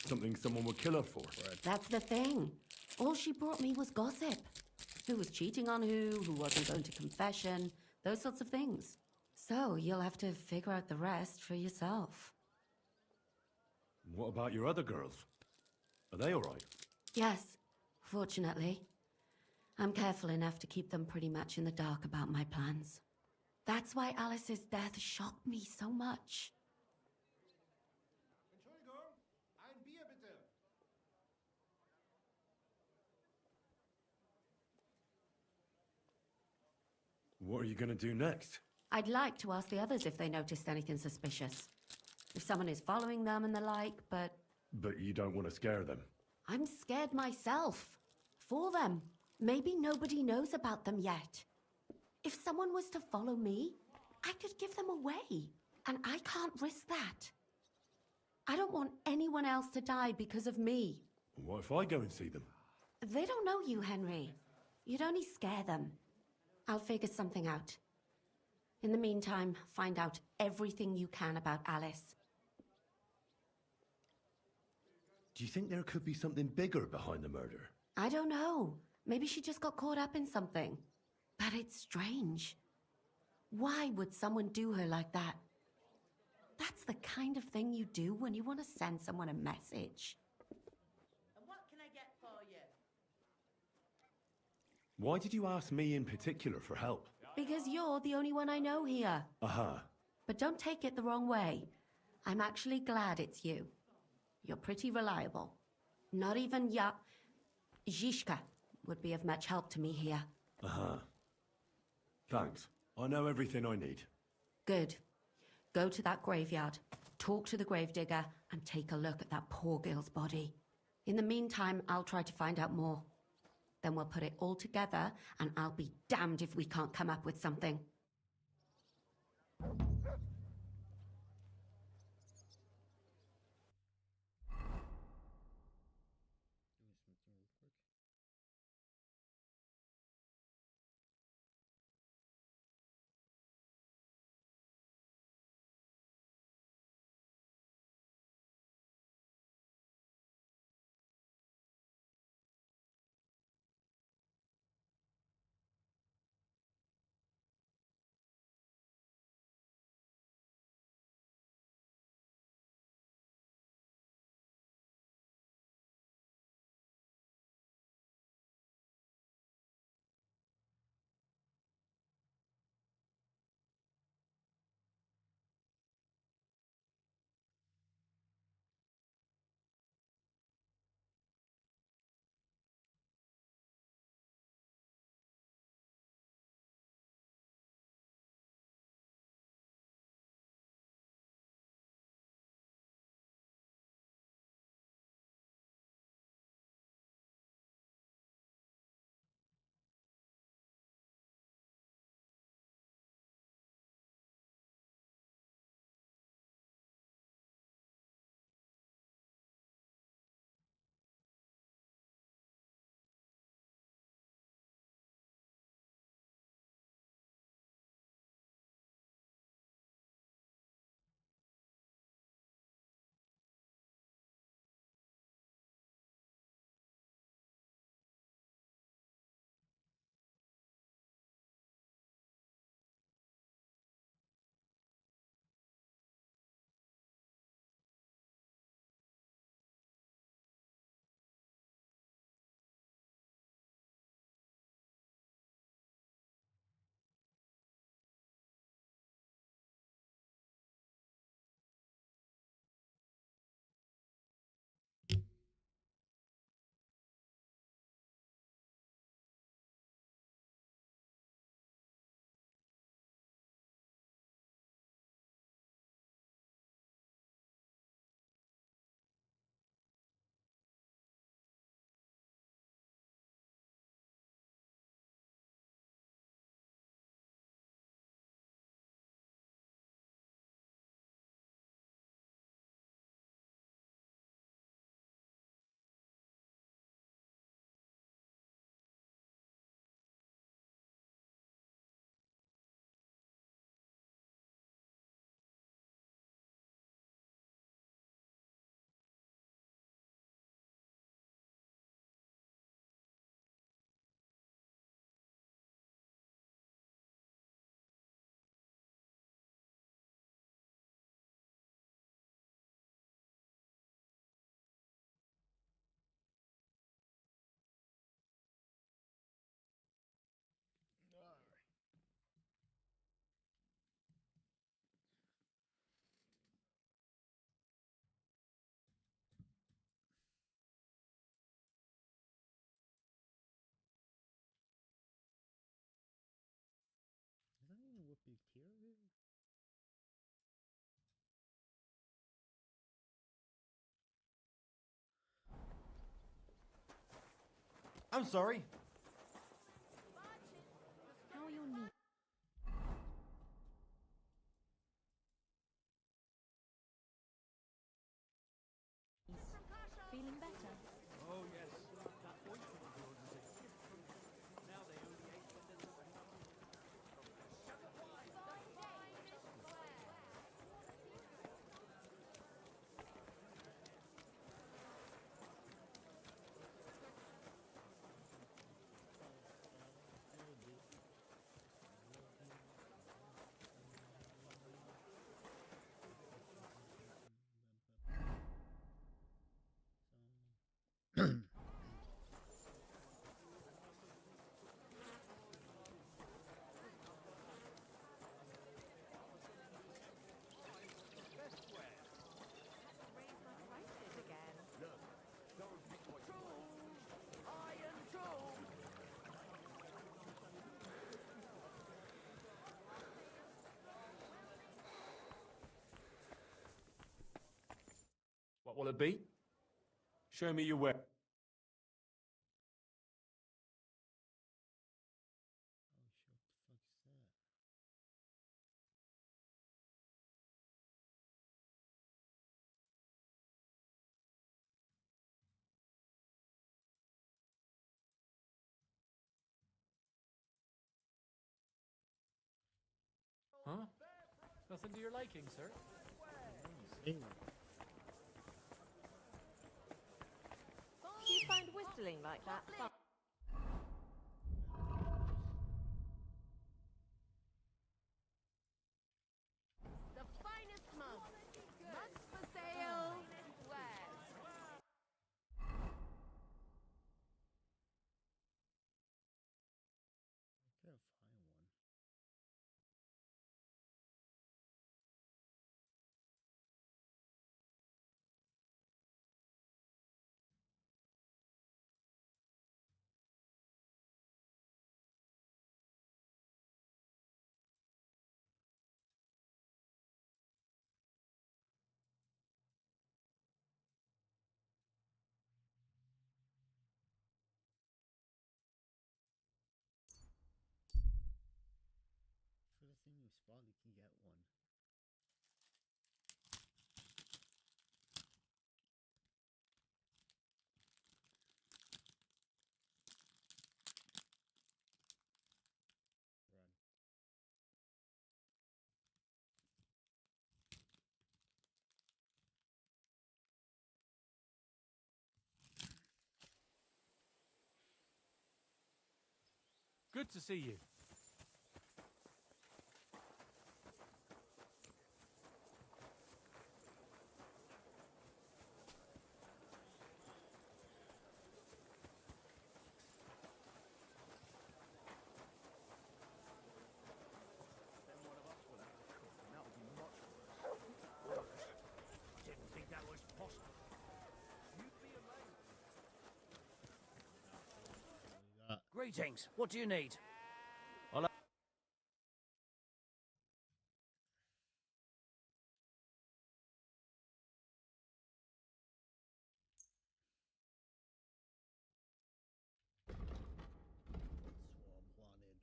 Something someone would kill her for? That's the thing. All she brought me was gossip. Who was cheating on who wasn't going to confession, those sorts of things. So you'll have to figure out the rest for yourself. What about your other girls? Are they all right? Yes, fortunately. I'm careful enough to keep them pretty much in the dark about my plans. That's why Alice's death shocked me so much. What are you going to do next? I'd like to ask the others if they noticed anything suspicious. If someone is following them and the like, but... But you don't want to scare them. I'm scared myself. For them. Maybe nobody knows about them yet. If someone was to follow me, I could give them away. And I can't risk that. I don't want anyone else to die because of me. What if I go and see them? They don't know you, Henry. You'd only scare them. I'll figure something out. In the meantime, find out everything you can about Alice. Do you think there could be something bigger behind the murder? I don't know. Maybe she just got caught up in something. But it's strange. Why would someone do her like that? That's the kind of thing you do when you want to send someone a message. And what can I get for you? Why did you ask me in particular for help? Because you're the only one I know here. Uh-huh. But don't take it the wrong way. I'm actually glad it's you. You're pretty reliable. Not even Zhishka would be of much help to me here. Uh-huh. Thanks. I know everything I need. Good. Go to that graveyard, talk to the gravedigger, and take a look at that poor girl's body. In the meantime, I'll try to find out more. Then we'll put it all together, and I'll be damned if we can't come up with something. material? I'm sorry. How are your knees? Feeling better? Oh, yes. That ointment of yours is a gift from heaven. Now they only ate when there's What will it be? Show me your weapon. Huh? Nothing to your liking, sir? Do you find whistling like that fun? The finest mugs. Mugs for sale. Wares. I gotta find one. For the thing you spot, you can get one. Run. Good to see you. Then one of us will have to cook, and that'll be much worse. Didn't think that was possible. You'd be amazed. Greetings. What do you need? Swamp wanted. I won't pay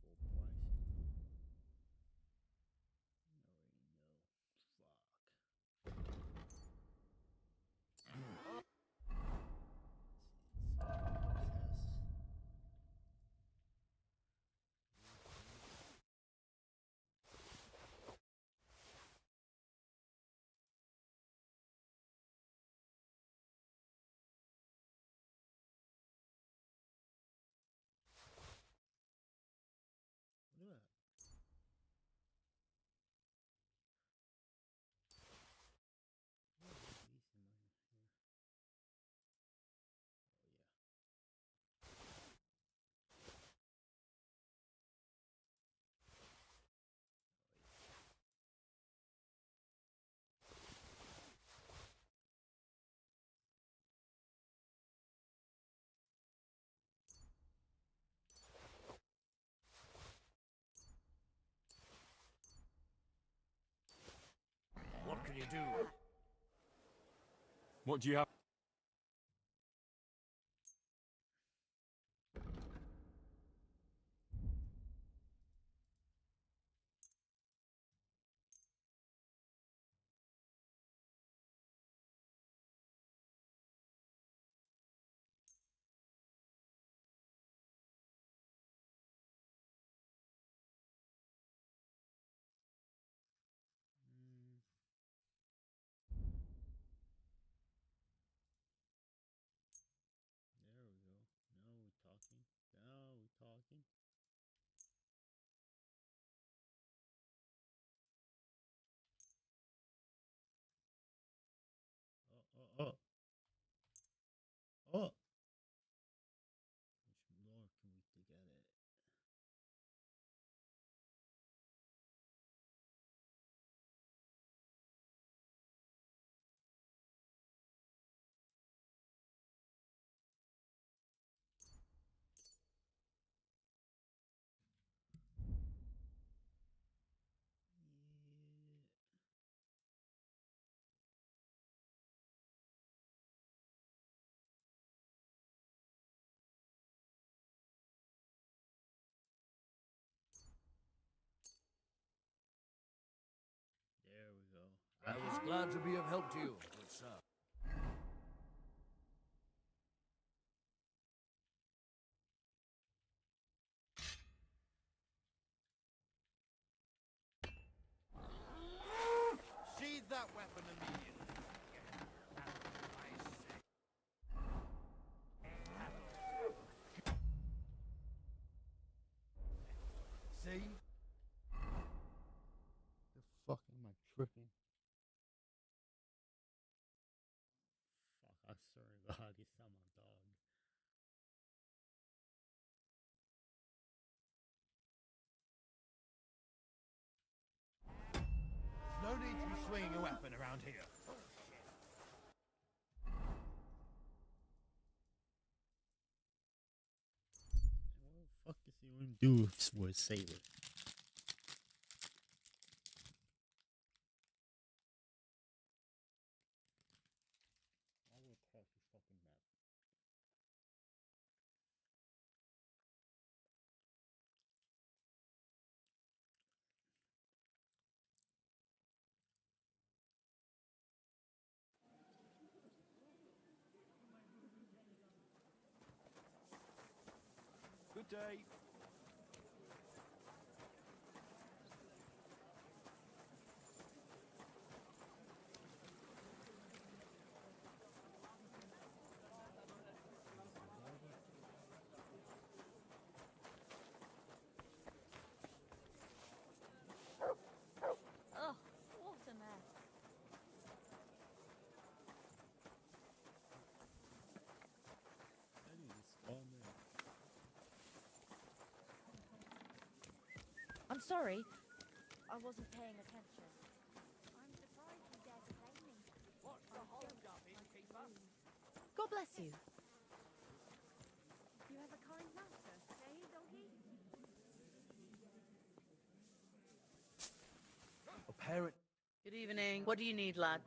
full price. No. Fuck. you do. What do you have? There we go. Now we're talking. Now we're talking. Oh. Oh. Which more can we to get it? There we go. I was glad to be of help to you, good sir. Sheathe that weapon immediately. See? The fuck am I tripping? Fuck, I swear to God, you saw my dog. No need to be swinging a weapon around here. And what the fuck is he gonna do if this was save it? I will cross the fucking map. Good day. Oh, what a mess. I need to spawn there. I'm sorry. I wasn't paying attention. I'm surprised you dared to blame me. What's the hold up, innkeeper? God bless you. You have a kind master, eh, doggy? Apparent. Good evening. What do you need, lad?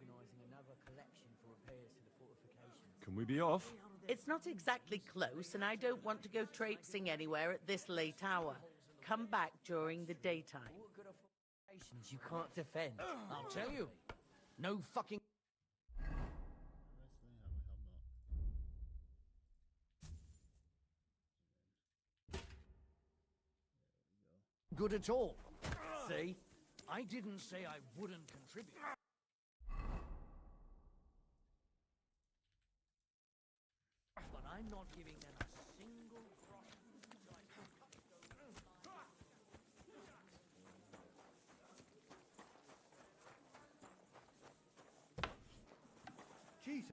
Can we be off? It's not exactly close, and I don't want to go traipsing anywhere at this late hour. Come back during the daytime. You can't defend. I'll tell you. No fucking... Wrestling, how the hell not? good at all. See? I didn't say I wouldn't contribute. But I'm not giving them a single groschen. Jesus.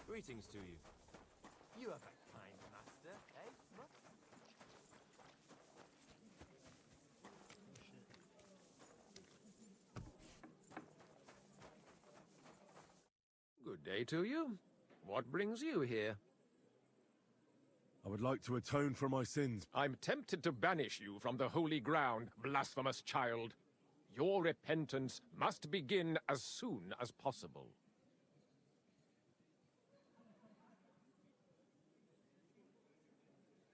Greetings to you. You have a kind master, eh? day to you. What brings you here? I would like to atone for my sins. I'm tempted to banish you from the holy ground, blasphemous child. Your repentance must begin as soon as possible.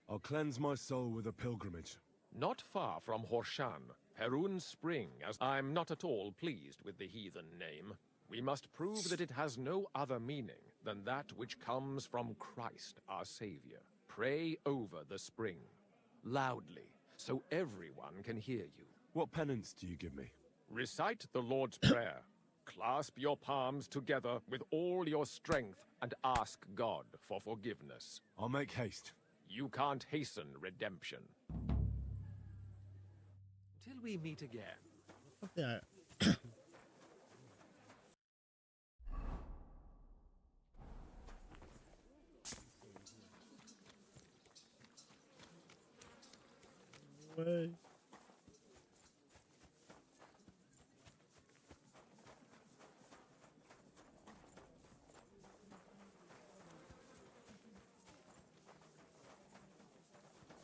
I'll cleanse my soul with a pilgrimage. Not far from Horshan, Perun's Spring, as I'm not at all pleased with the heathen name. We must prove that it has no other meaning than that which comes from Christ, our Savior. Pray over the spring, loudly, so everyone can hear you. What penance do you give me? Recite the Lord's Prayer. Clasp your palms together with all your strength and ask God for forgiveness. I'll make haste. You can't hasten redemption. Till we meet again. Yeah. Way.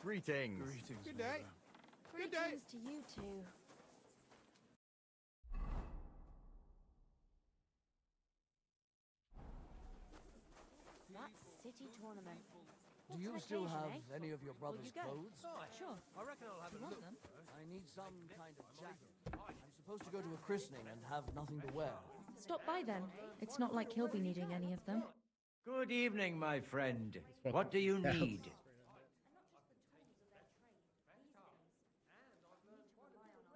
Greetings. Good day. Good day. Greetings to you two. That city tournament. Do you What's still the have occasion, eh? any of your Will brother's you go? clothes? Sure. I reckon I'll have You a want look. them? I need some kind of jacket. I'm supposed to go to a christening and have nothing to wear. Stop by then. It's not like he'll be needing any of them. Good evening, my friend. What do you need?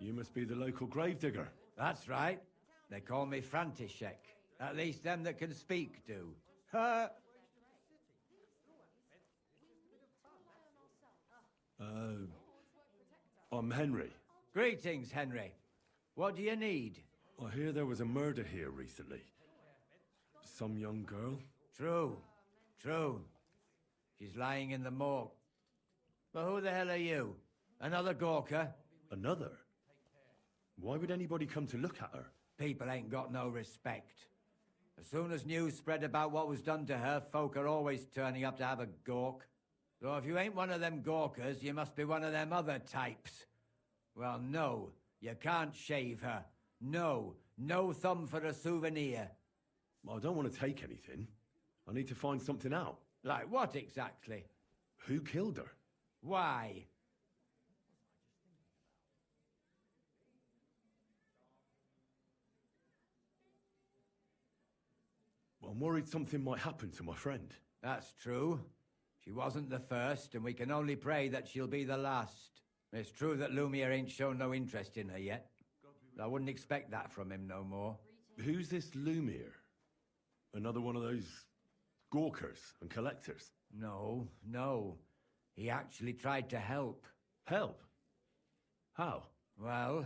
You must be the local gravedigger. That's right. They call me František. At least them that can speak do. Ha! I'm Henry. Greetings, Henry. What do you need? I hear there was a murder here recently. Some young girl? True. True. She's lying in the morgue. But who the hell are you? Another Gawker? Another? Why would anybody come to look at her? People ain't got no respect. As soon as news spread about what was done to her, folk are always turning up to have a gawk. So if you ain't one of them Gawkers, you must be one of them other types. Well, no, you can't shave her. No, no thumb for a souvenir. I don't want to take anything. I need to find something out. Like what exactly? Who killed her? Why? I'm worried something might happen to my friend. That's true. She wasn't the first, and we can only pray that she'll be the last. It's true that Lumiere ain't shown no interest in her yet. I wouldn't expect that from him no more. Who's this Lumiere? Another one of those gawkers and collectors? No, no. He actually tried to help. Help? How? Well,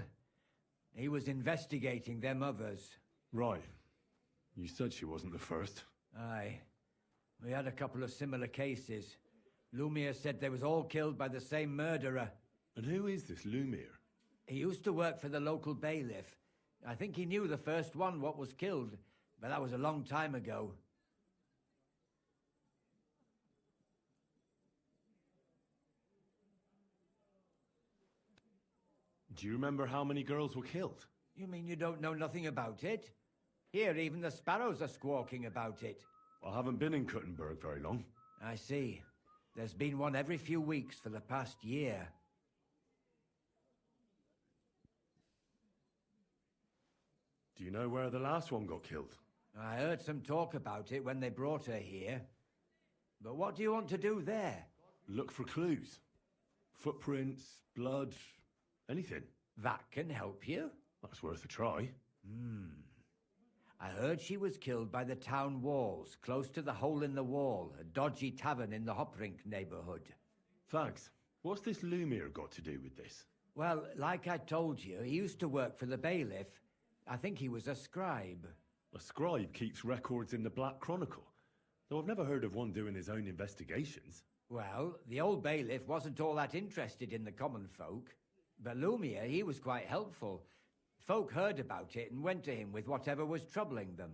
he was investigating them others. Right. You said she wasn't the first. Aye. We had a couple of similar cases. Lumiere said they was all killed by the same murderer. And who is this Lumiere? He used to work for the local bailiff. I think he knew the first one what was killed, but that was a long time ago. Do you remember how many girls were killed? You mean you don't know nothing about it? Here, even the sparrows are squawking about it. I haven't been in Kuttenberg very long. I see. There's been one every few weeks for the past year. Do you know where the last one got killed? I heard some talk about it when they brought her here. But what do you want to do there? Look for clues. Footprints, blood, anything. That can help you. That's worth a try. I heard she was killed by the town walls, close to the Hole in the Wall, a dodgy tavern in the Hoprink neighborhood. Thanks. What's this Lumiere got to do with this? Well, like I told you, he used to work for the bailiff. I think he was a scribe. A scribe keeps records in the Black Chronicle, though I've never heard of one doing his own investigations. Well, the old bailiff wasn't all that interested in the common folk. But Lumiere, he was quite helpful. Folk heard about it and went to him with whatever was troubling them.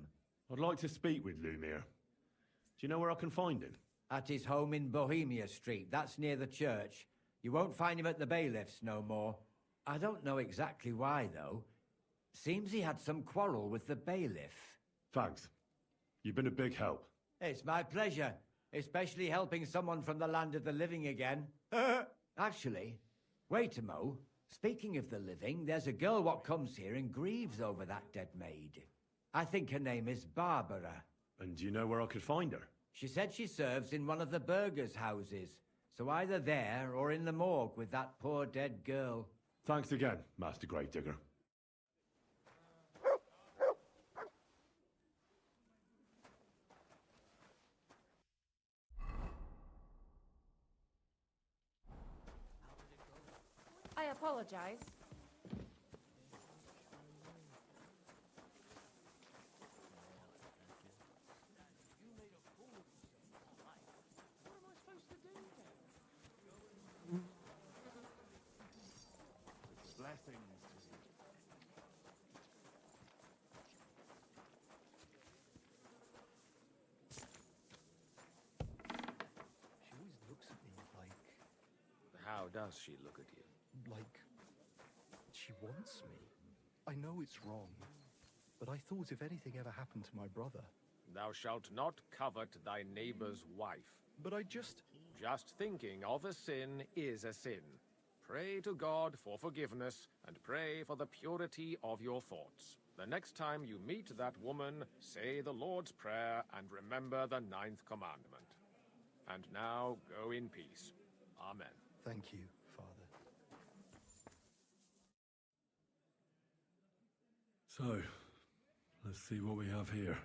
I'd like to speak with Lumiere. Do you know where I can find him? At his home in Bohemia Street. That's near the church. You won't find him at the bailiffs no more. I don't know exactly why, though. Seems he had some quarrel with the bailiff. Thanks. You've been a big help. It's my pleasure. Especially helping someone from the land of the living again. Actually, wait a mo. Speaking of the living, there's a girl what comes here and grieves over that dead maid. I think her name is Barbara. And do you know where I could find her? She said she serves in one of the burgers' houses. So either there or in the morgue with that poor dead girl. Thanks again, Master Gravedigger. I apologize. Blessings to you. She always looks at me like... How does she look at you? like... she wants me. I know it's wrong, but I thought if anything ever happened to my brother... Thou shalt not covet thy neighbor's wife. But I just... Just thinking of a sin is a sin. Pray to God for forgiveness, and pray for the purity of your thoughts. The next time you meet that woman, say the Lord's Prayer and remember the 9th commandment. And now go in peace. Amen. Thank you, Father. So, let's see what we have here.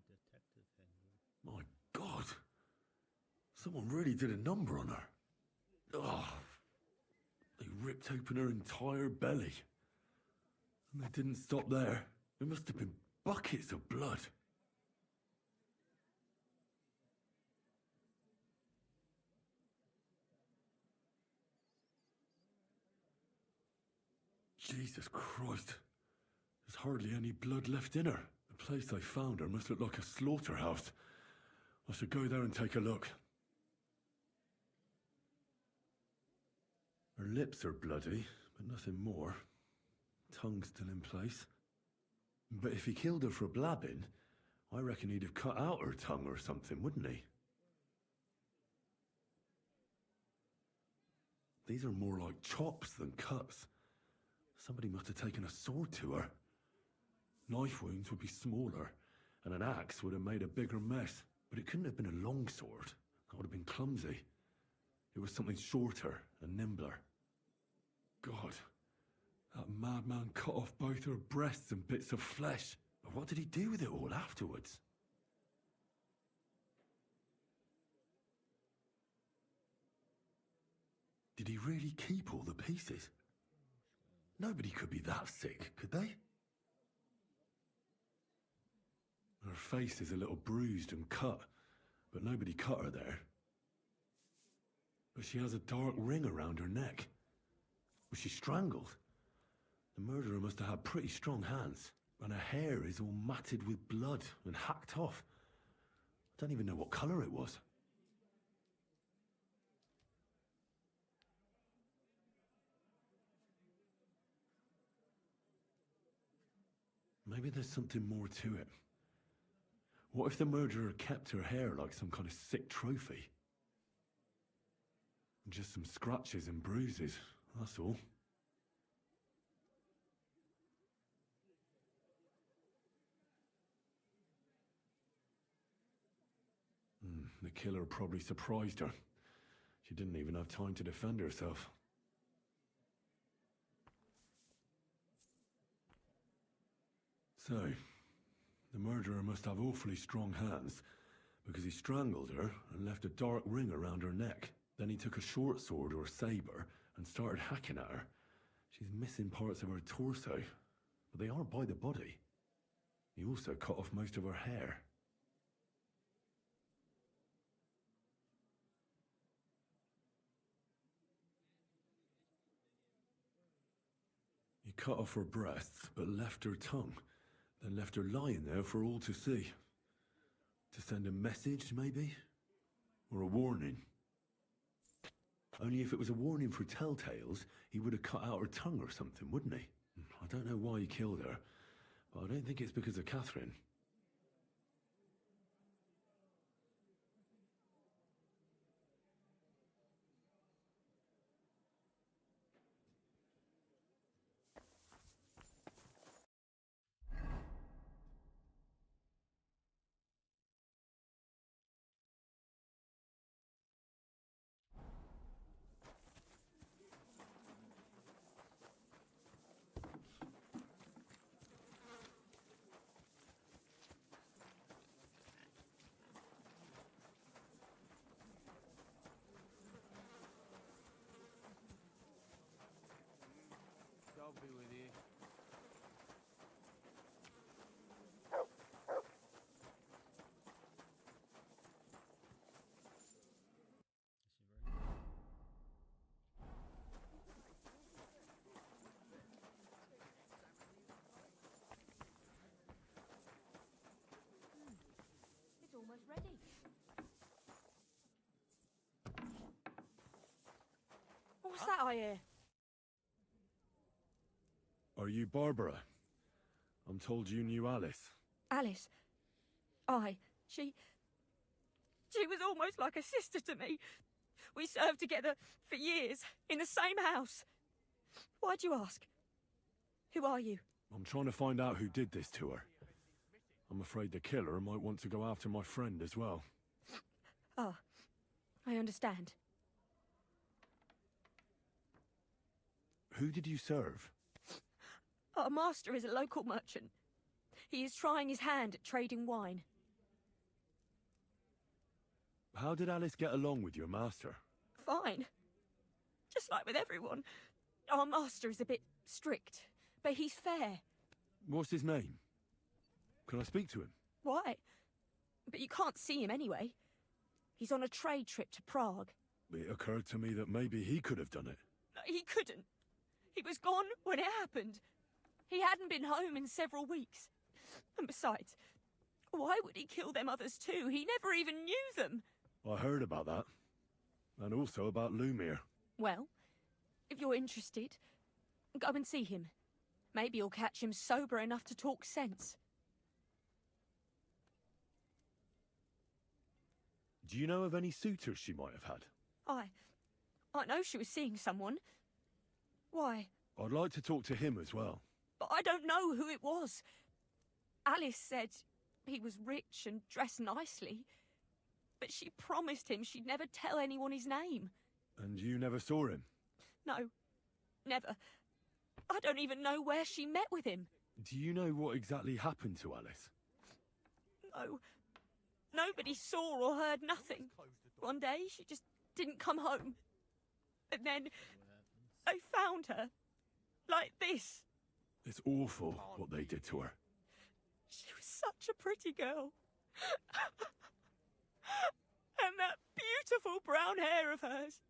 Detective Henry. My God! Someone really did a number on her. Oh, they ripped open her entire belly. And they didn't stop there. There must have been buckets of blood. Jesus Christ. There's hardly any blood left in her. The place I found her must look like a slaughterhouse. I should go there and take a look. Her lips are bloody, but nothing more. Tongue still in place. But if he killed her for blabbing, I reckon he'd have cut out her tongue or something, wouldn't he? These are more like chops than cuts. Somebody must have taken a sword to her. Knife wounds would be smaller, and an axe would have made a bigger mess. But it couldn't have been a long sword. That would have been clumsy. It was something shorter and nimbler. God, that madman cut off both her breasts and bits of flesh. But what did he do with it all afterwards? Did he really keep all the pieces? Nobody could be that sick, could they? Her face is a little bruised and cut, but nobody cut her there. But she has a dark ring around her neck. Was she strangled? The murderer must have had pretty strong hands, and her hair is all matted with blood and hacked off. I don't even know what colour it was. Maybe there's something more to it. What if the murderer kept her hair like some kind of sick trophy? Just some scratches and bruises, that's all. The killer probably surprised her. She didn't even have time to defend herself. So, the murderer must have awfully strong hands, because he strangled her and left a dark ring around her neck. Then he took a short sword or saber and started hacking at her. She's missing parts of her torso, but they aren't by the body. He also cut off most of her hair. He cut off her breasts, but left her tongue. Then left her lying there for all to see. To send a message, maybe? Or a warning? Only if it was a warning for telltales, he would have cut out her tongue or something, wouldn't he? I don't know why he killed her, but I don't think it's because of Catherine. God be with you. It's almost ready. What's that I hear? Are you Barbara? I'm told you knew Alice. Alice. Aye. She was almost like a sister to me. We served together for years, in the same house. Why'd you ask? Who are you? I'm trying to find out who did this to her. I'm afraid the killer might want to go after my friend as well. Ah, I understand. Who did you serve? Our master is a local merchant. He is trying his hand at trading wine. How did Alice get along with your master? Fine. Just like with everyone. Our master is a bit strict, but he's fair. What's his name? Can I speak to him? Why? But you can't see him anyway. He's on a trade trip to Prague. It occurred to me that maybe he could have done it. No, he couldn't. He was gone when it happened. He hadn't been home in several weeks. And besides, why would he kill them others too? He never even knew them. I heard about that. And also about Lumir. Well, if you're interested, go and see him. Maybe you'll catch him sober enough to talk sense. Do you know of any suitors she might have had? I know she was seeing someone. Why? I'd like to talk to him as well. But I don't know who it was. Alice said he was rich and dressed nicely, but she promised him she'd never tell anyone his name. And you never saw him? No, never. I don't even know where she met with him. Do you know what exactly happened to Alice? No. Nobody saw or heard nothing. One day, she just didn't come home. And then, they found her. Like this. It's awful what they did to her. She was such a pretty girl. And that beautiful brown hair of hers.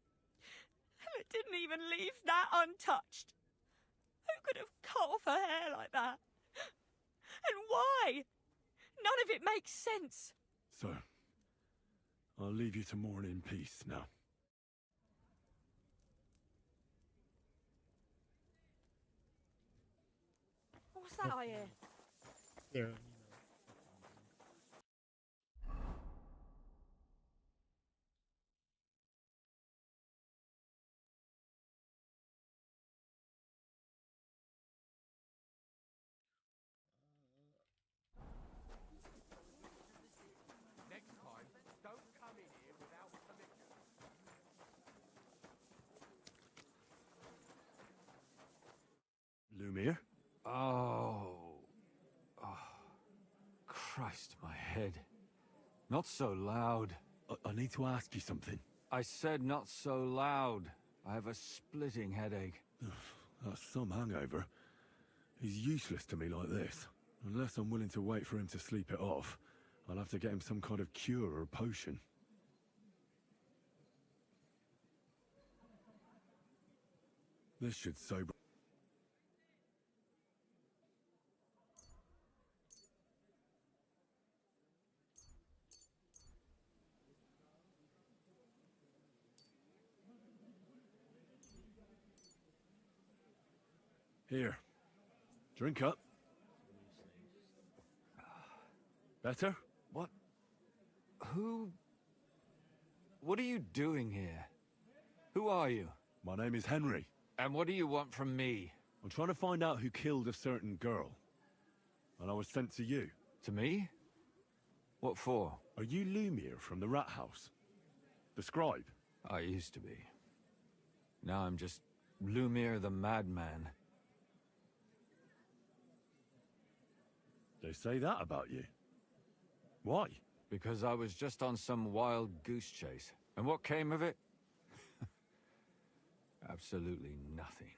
And it didn't even leave that untouched. Who could have cut off her hair like that? And why? None of it makes sense. So, I'll leave you to mourn in peace now. What's that I hear? Yeah. Next time, don't come in here without permission. Lumir? Oh. Christ, my head. Not so loud. I need to ask you something. I said not so loud. I have a splitting headache. That's some hangover. He's useless to me like this. Unless I'm willing to wait for him to sleep it off, I'll have to get him some kind of cure or potion. This should sober... Here. Drink up. Better? What? Who... What are you doing here? Who are you? My name is Henry. And what do you want from me? I'm trying to find out who killed a certain girl. And I was sent to you. To me? What for? Are you Lumiere from the Rat House? The scribe? I used to be. Now I'm just Lumiere the Madman. They say that about you. Why? Because I was just on some wild goose chase. And what came of it? Absolutely nothing.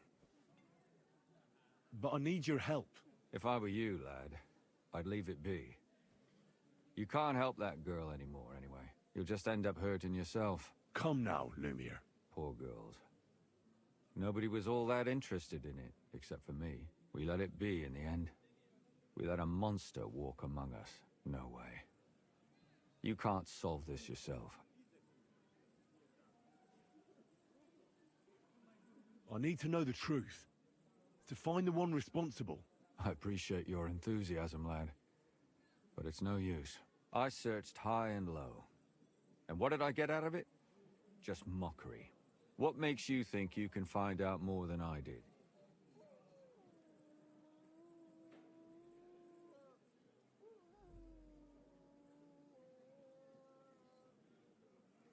But I need your help. If I were you, lad, I'd leave it be. You can't help that girl anymore, anyway. You'll just end up hurting yourself. Come now, Lumiere. Poor girls. Nobody was all that interested in it, except for me. We let it be in the end. We let a monster walk among us. No way. You can't solve this yourself. I need to know the truth. To find the one responsible. I appreciate your enthusiasm, lad. But it's no use. I searched high and low. And what did I get out of it? Just mockery. What makes you think you can find out more than I did?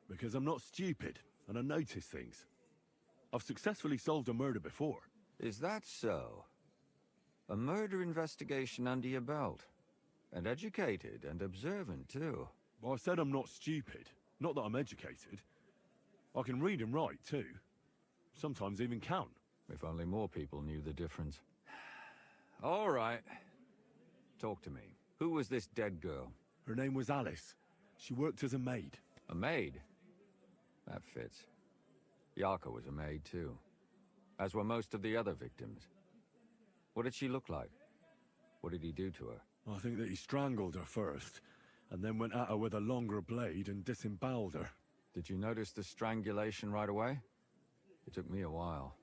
Because I'm not stupid, and I notice things. I've successfully solved a murder before. Is that so? A murder investigation under your belt. And educated and observant, too. Well, I said I'm not stupid. Not that I'm educated. I can read and write, too. Sometimes even count. If only more people knew the difference. All right. Talk to me. Who was this dead girl? Her name was Alice. She worked as a maid. A maid? That fits. Yarka was a maid, too. As were most of the other victims. What did she look like? What did he do to her? I think that he strangled her first, and then went at her with a longer blade and disemboweled her. Did you notice the strangulation right away? It took me a while.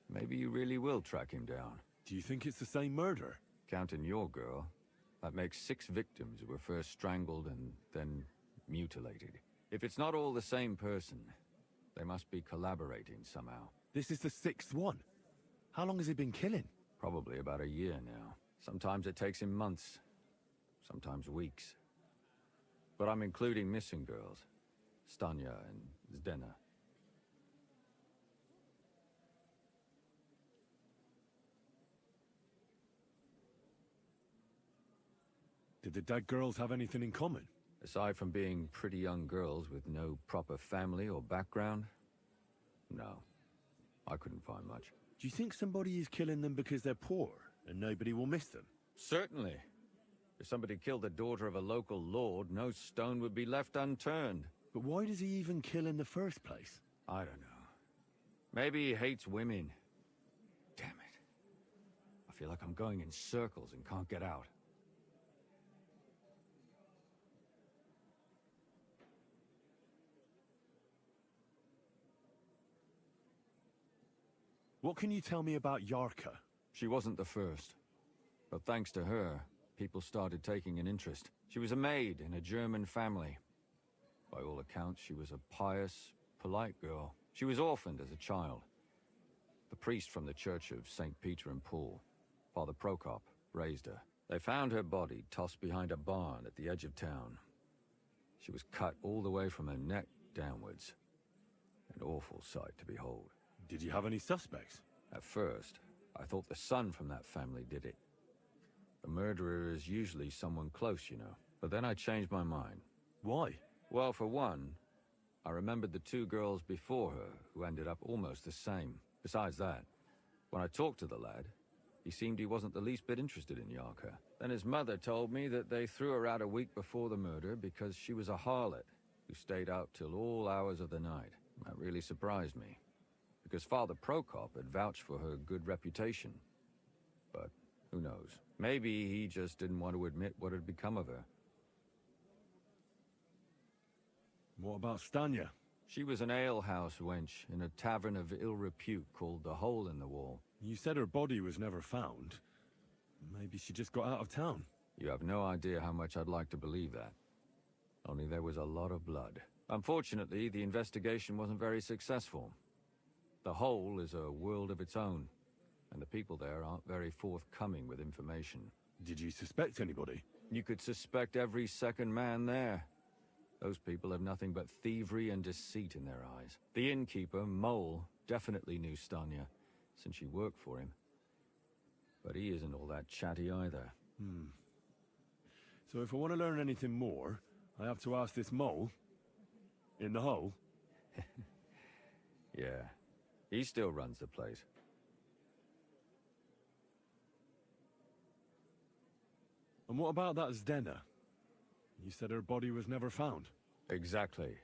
Maybe you really will track him down. Do you think it's the same murder? Counting your girl, that makes 6 victims who were first strangled and then mutilated. If it's not all the same person, they must be collaborating somehow. This is the 6th one. How long has he been killing? Probably about a year now. Sometimes it takes him months, sometimes weeks. But I'm including missing girls, Stanya and Zdena. Did the dead girls have anything in common? Aside from being pretty young girls with no proper family or background, no. I couldn't find much. Do you think somebody is killing them because they're poor and nobody will miss them? Certainly. If somebody killed the daughter of a local lord, no stone would be left unturned. But why does he even kill in the first place? I don't know. Maybe he hates women. Damn it. I feel like I'm going in circles and can't get out. What can you tell me about Yarka? She wasn't the first. But thanks to her, people started taking an interest. She was a maid in a German family. By all accounts, she was a pious, polite girl. She was orphaned as a child. The priest from the Church of St. Peter and Paul, Father Prokop, raised her. They found her body tossed behind a barn at the edge of town. She was cut all the way from her neck downwards. An awful sight to behold. Did you have any suspects? At first, I thought the son from that family did it. The murderer is usually someone close, you know. But then I changed my mind. Why? Well, for one, I remembered the 2 girls before her who ended up almost the same. Besides that, when I talked to the lad, he seemed he wasn't the least bit interested in Yarka. Then his mother told me that they threw her out a week before the murder because she was a harlot who stayed out till all hours of the night. That really surprised me, because Father Prokop had vouched for her good reputation. But who knows? Maybe he just didn't want to admit what had become of her. What about Stanya? She was an alehouse wench in a tavern of ill repute called the Hole in the Wall. You said her body was never found. Maybe she just got out of town. You have no idea how much I'd like to believe that. Only there was a lot of blood. Unfortunately, the investigation wasn't very successful. The hole is a world of its own, and the people there aren't very forthcoming with information. Did you suspect anybody? You could suspect every second man there. Those people have nothing but thievery and deceit in their eyes. The innkeeper, Mole, definitely knew Stanya, since she worked for him. But he isn't all that chatty either. So if I want to learn anything more, I have to ask this mole? In the hole? Yeah. He still runs the place. And what about that Zdena? You said her body was never found. Exactly.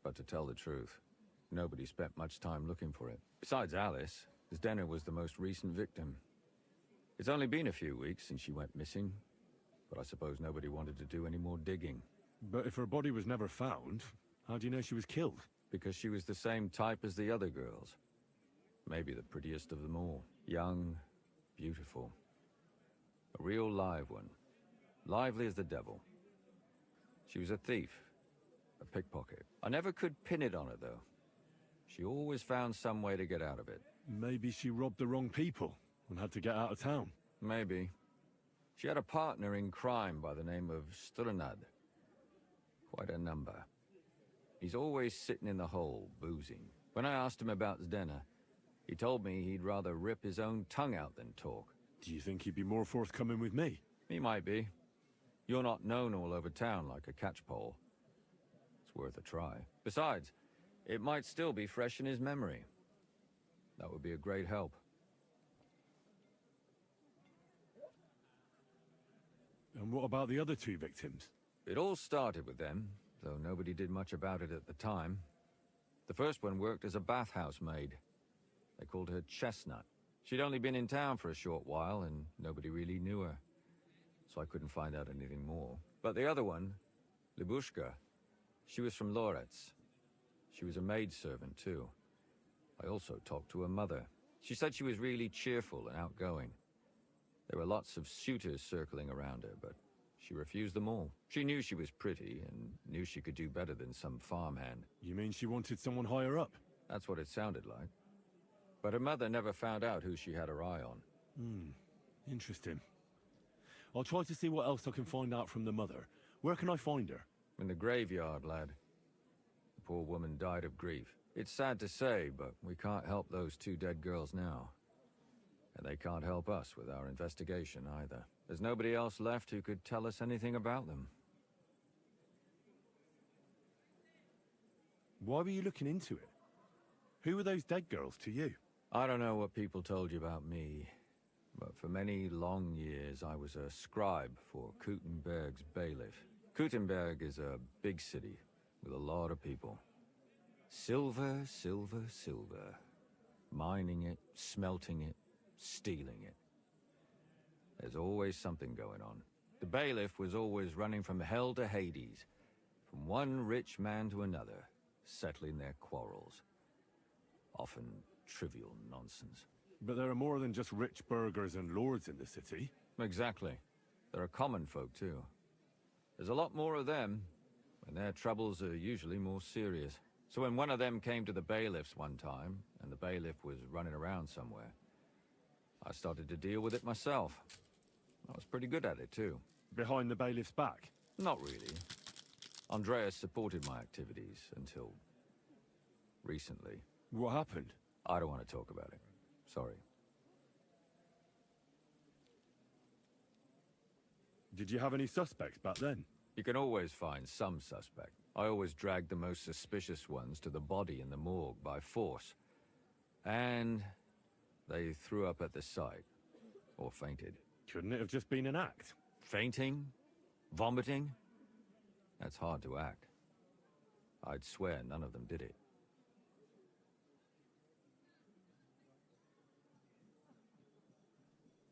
But to tell the truth, nobody spent much time looking for it. Besides Alice, Zdena was the most recent victim. It's only been a few weeks since she went missing, but I suppose nobody wanted to do any more digging. But if her body was never found, how do you know she was killed? Because she was the same type as the other girls. Maybe the prettiest of them all. Young, beautiful. A real live one. Lively as the devil. She was a thief. A pickpocket. I never could pin it on her, though. She always found some way to get out of it. Maybe she robbed the wrong people and had to get out of town. Maybe. She had a partner in crime by the name of Strunad. Quite a number. He's always sitting in the hole, boozing. When I asked him about Zdena, he told me he'd rather rip his own tongue out than talk. Do you think he'd be more forthcoming with me? He might be. You're not known all over town like a catchpole. It's worth a try. Besides, it might still be fresh in his memory. That would be a great help. And what about the other two victims? It all started with them, though nobody did much about it at the time. The first one worked as a bathhouse maid. They called her Chestnut. She'd only been in town for a short while, and nobody really knew her. So I couldn't find out anything more. But the other one, Libushka, she was from Loretz. She was a maidservant, too. I also talked to her mother. She said she was really cheerful and outgoing. There were lots of suitors circling around her, but she refused them all. She knew she was pretty, and knew she could do better than some farmhand. You mean she wanted someone higher up? That's what it sounded like. But her mother never found out who she had her eye on. Interesting. I'll try to see what else I can find out from the mother. Where can I find her? In the graveyard, lad. The poor woman died of grief. It's sad to say, but we can't help those two dead girls now. And they can't help us with our investigation either. There's nobody else left who could tell us anything about them. Why were you looking into it? Who were those dead girls to you? I don't know what people told you about me, but for many long years I was a scribe for Kuttenberg's bailiff. Kuttenberg is a big city with a lot of people. Silver, silver, silver. Mining it, smelting it, stealing it. There's always something going on. The bailiff was always running from hell to Hades, from one rich man to another, settling their quarrels. Often trivial nonsense. But there are more than just rich burghers and lords in the city. Exactly. There are common folk, too. There's a lot more of them, and their troubles are usually more serious. So when one of them came to the bailiff's one time, and the bailiff was running around somewhere, I started to deal with it myself. I was pretty good at it, too. Behind the bailiff's back? Not really. Andreas supported my activities until recently. What happened? I don't want to talk about it. Sorry. Did you have any suspects back then? You can always find some suspect. I always dragged the most suspicious ones to the body in the morgue by force. And they threw up at the sight. Or fainted. Couldn't it have just been an act? Fainting? Vomiting? That's hard to act. I'd swear none of them did it.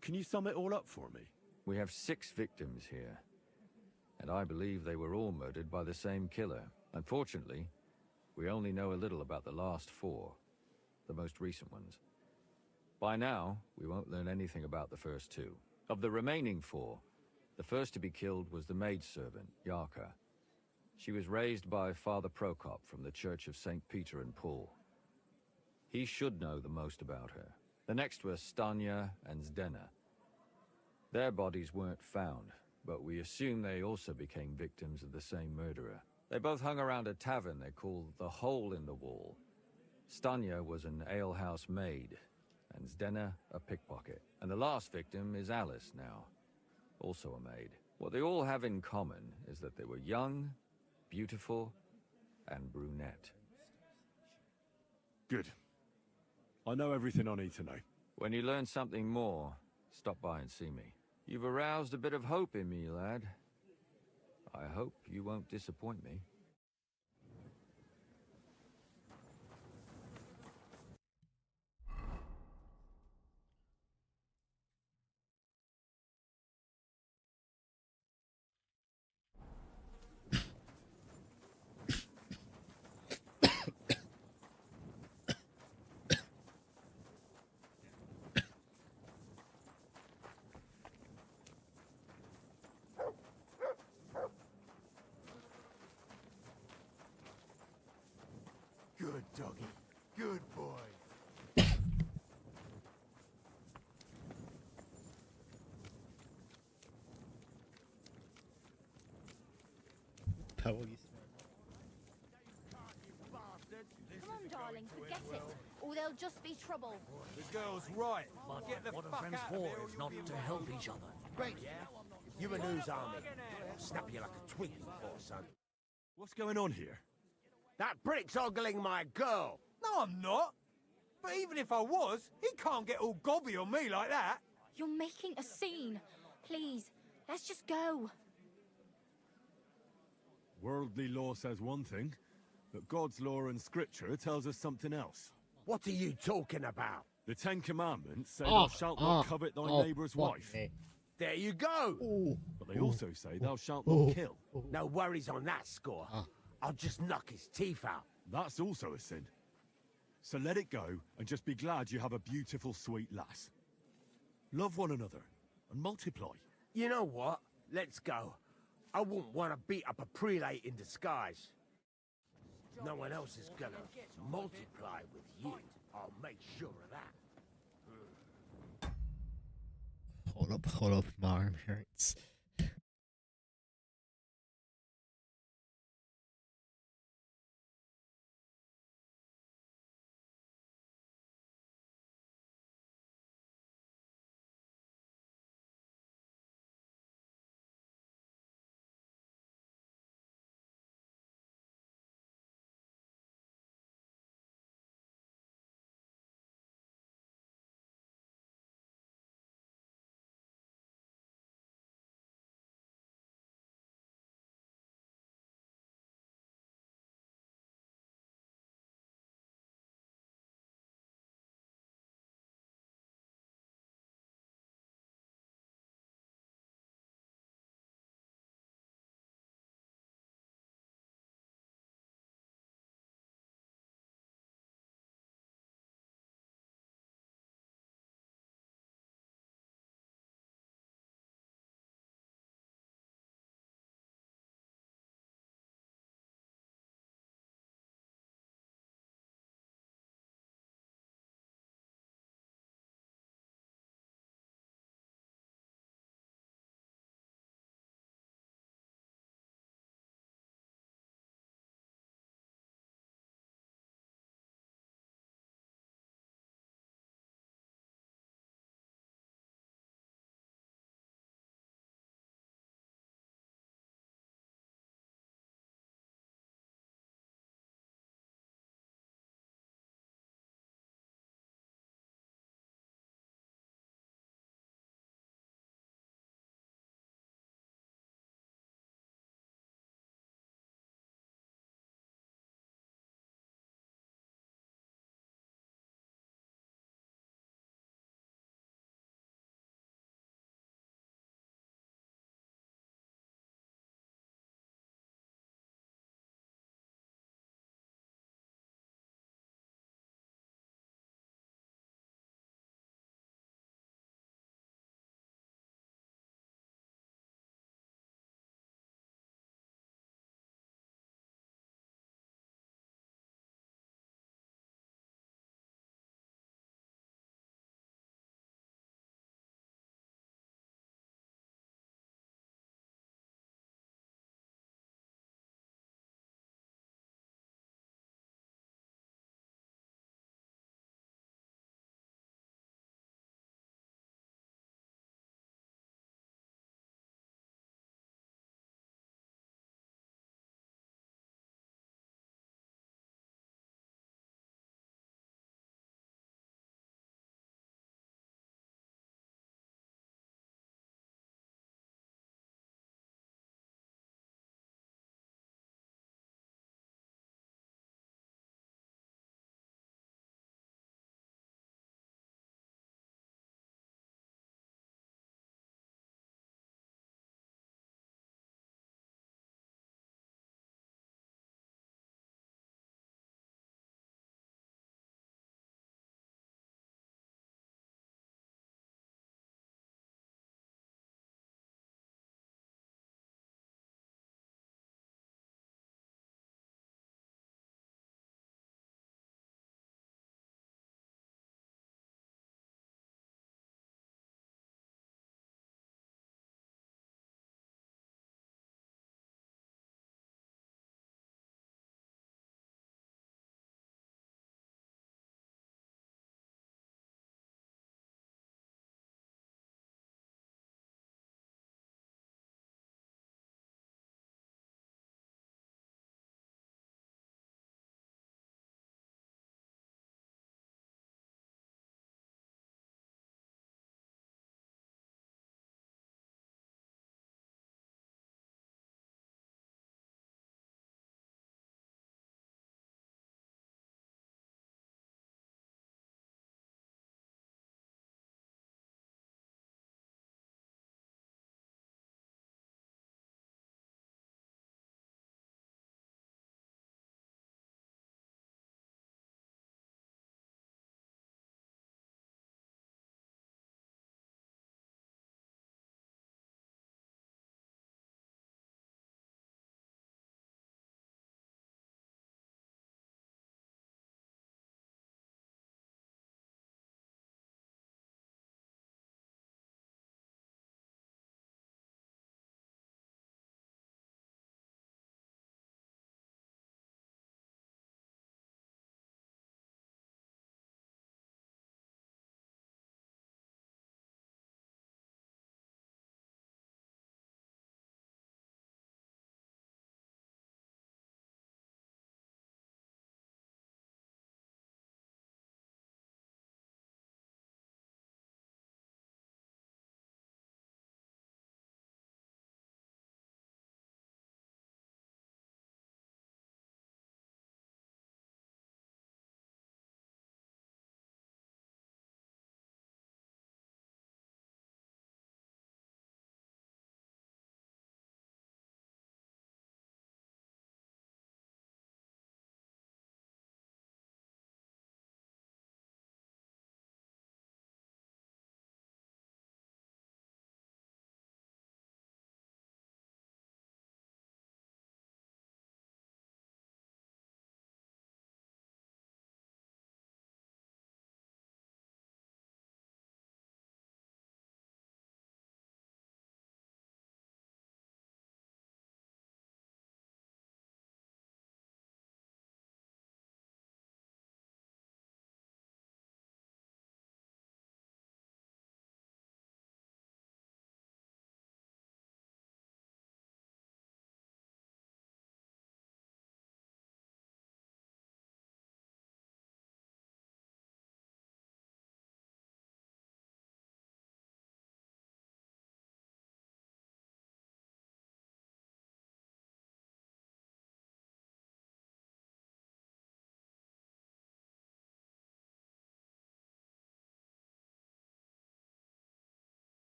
Can you sum it all up for me? We have 6 victims here. And I believe they were all murdered by the same killer. Unfortunately, we only know a little about the last 4. The most recent ones. By now, we won't learn anything about the first two. Of the remaining four, the first to be killed was the maidservant, Yarka. She was raised by Father Prokop from the Church of St. Peter and Paul. He should know the most about her. The next were Stanya and Zdena. Their bodies weren't found, but we assume they also became victims of the same murderer. They both hung around a tavern they called the Hole in the Wall. Stanya was an alehouse maid, and Zdena a pickpocket. And the last victim is Alice now, also a maid. What they all have in common is that they were young, beautiful, and brunette. Good. I know everything I need to know. When you learn something more, stop by and see me. You've aroused a bit of hope in me, lad. I hope you won't disappoint me. Good doggy. Good boy. Pebble, you Come on, darling, forget it. Or there'll just be trouble. The girl's right. Get the What a fuck friend's out for of here, or is you'll not be to in help trouble. each other. Great. You and whose army? I'll snap you like a twig, poor son. What's going on here? That brick's ogling my girl. No, I'm not. But even if I was, he can't get all gobby on me like that. You're making a scene. Please, let's just go. Worldly law says one thing, but God's law and scripture tells us something else. What are you talking about? The Ten Commandments say thou shalt not covet thy neighbour's wife. There you go. But they also say thou shalt not kill. No worries on that score. I'll just knock his teeth out. That's also a sin. So let it go and just be glad you have a beautiful, sweet lass. Love one another and multiply. You know what? Let's go. I wouldn't want to beat up a prelate in disguise. No one else is gonna multiply with you. I'll make sure of that. hold up, my arm hurts.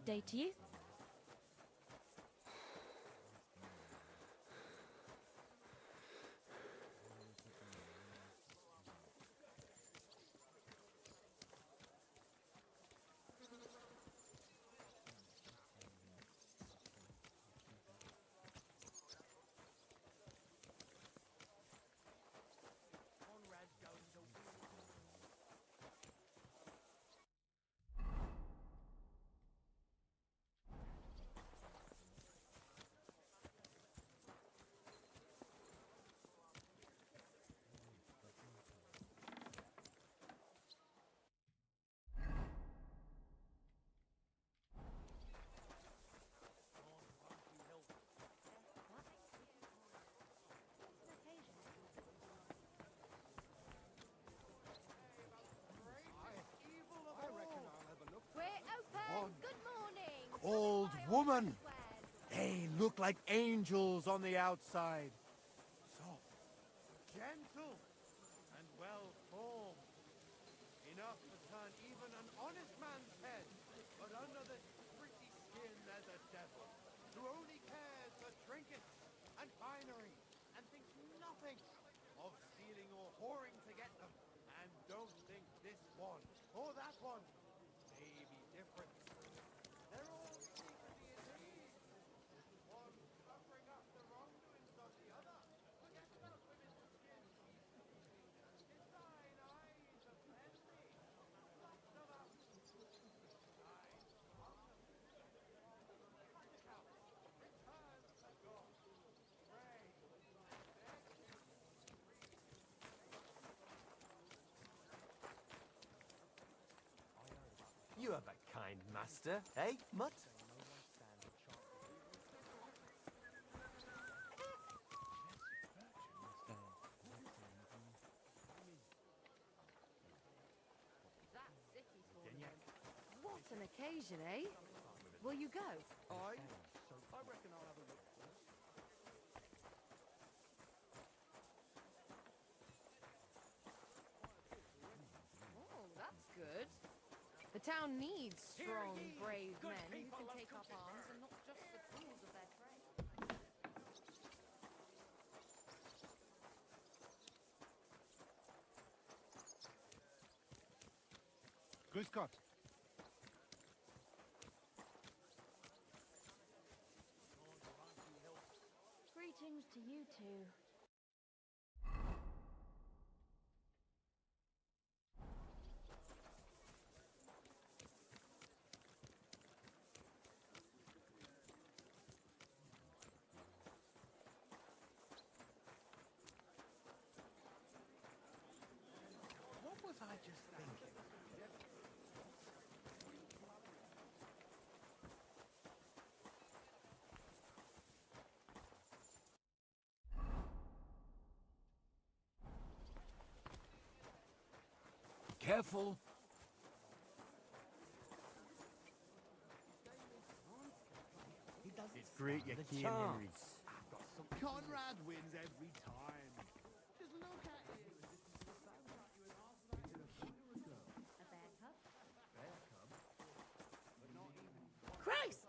day to you. We're open. Good morning. Old woman! They look like angels on the outside. Soft, gentle, and well-formed. Enough to turn even an honest man's head. But under this pretty skin there's a devil who only cares for trinkets and finery and thinks nothing of stealing or whoring to get them. And don't think this one or that one may be different. They're all secretly in need. One covering up the wrongdoings of the other. Forget about women's skin. His thine eyes of envy. Lots of us. You have a kind master, eh, Mutt? What an occasion, eh? Will you go? I reckon I'll have a look. Oh, that's good. The town needs strong, brave men who can take up arms and not just the tools of their trade. Grüß Gott. Greetings to you two. What was I just thinking? Careful. It's great you The came, chance. Henry. Conrad wins every time. Just look at him. Christ!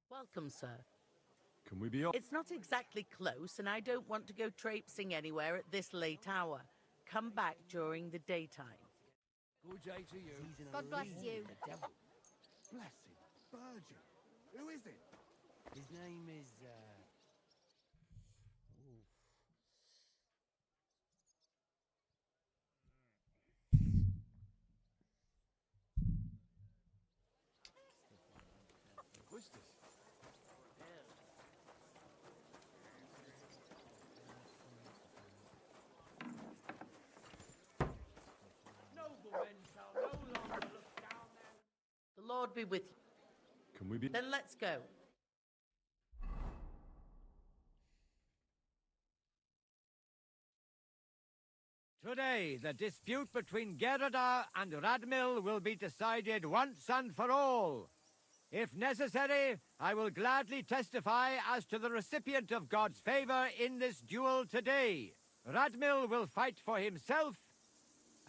Welcome, sir. Can we be off? It's not exactly close, and I don't want to go traipsing anywhere at this late hour. Come back during the daytime. Good day to you. God bless you. The devil. Blessed Virgin. Who is it? His name is, What's this? Noblemen shall no longer look down their... The Lord be with you. Can we be... Then let's go. Today, the dispute between Gerada and Radmil will be decided once and for all. If necessary, I will gladly testify as to the recipient of God's favor in this duel today. Radmil will fight for himself,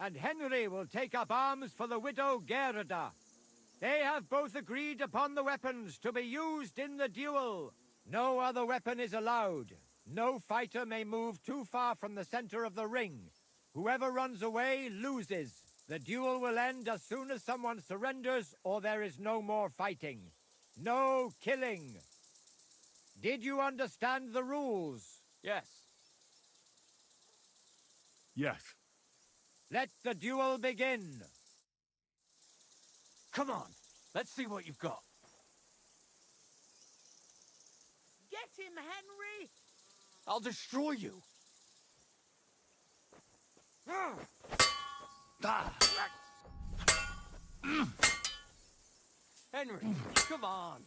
and Henry will take up arms for the widow Gerada. They have both agreed upon the weapons to be used in the duel. No other weapon is allowed. No fighter may move too far from the center of the ring. Whoever runs away loses. The duel will end as soon as someone surrenders or there is no more fighting. No killing. Did you understand the rules? Yes. Yes. Let the duel begin. Come on, let's see what you've got. Get him, Henry! I'll destroy you. Henry, come on.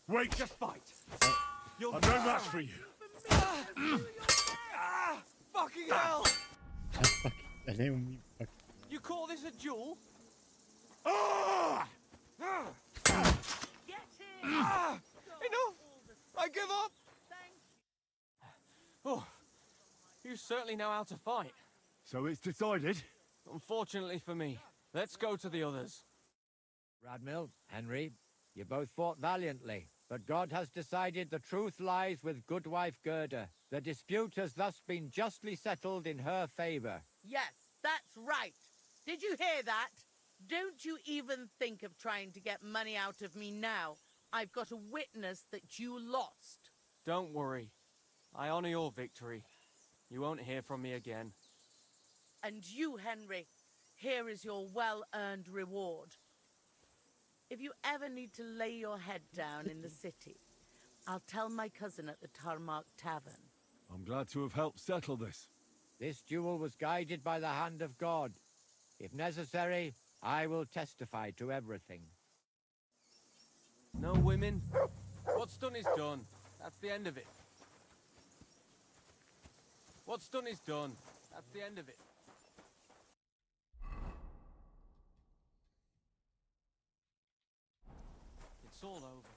Wait! Just fight. I'm no match for you. Fucking hell! And then we fuck. You call this a duel? Get him! Enough! I give up! Oh, you certainly know how to fight. So it's decided? Unfortunately for me. Let's go to the others. Radmil, Henry, you both fought valiantly, but God has decided the truth lies with Goodwife Gerda. The dispute has thus been justly settled in her favor. Yes, that's right. Did you hear that? Don't you even think of trying to get money out of me now. I've got a witness that you lost. Don't worry. I honor your victory. You won't hear from me again. And you, Henry, here is your well-earned reward. If you ever need to lay your head down in the city, I'll tell my cousin at the Tarmac Tavern. I'm glad to have helped settle this. This duel was guided by the hand of God. If necessary, I will testify to everything. No women? What's done is done. That's the end of it. What's done is done. That's the end of it. It's all over.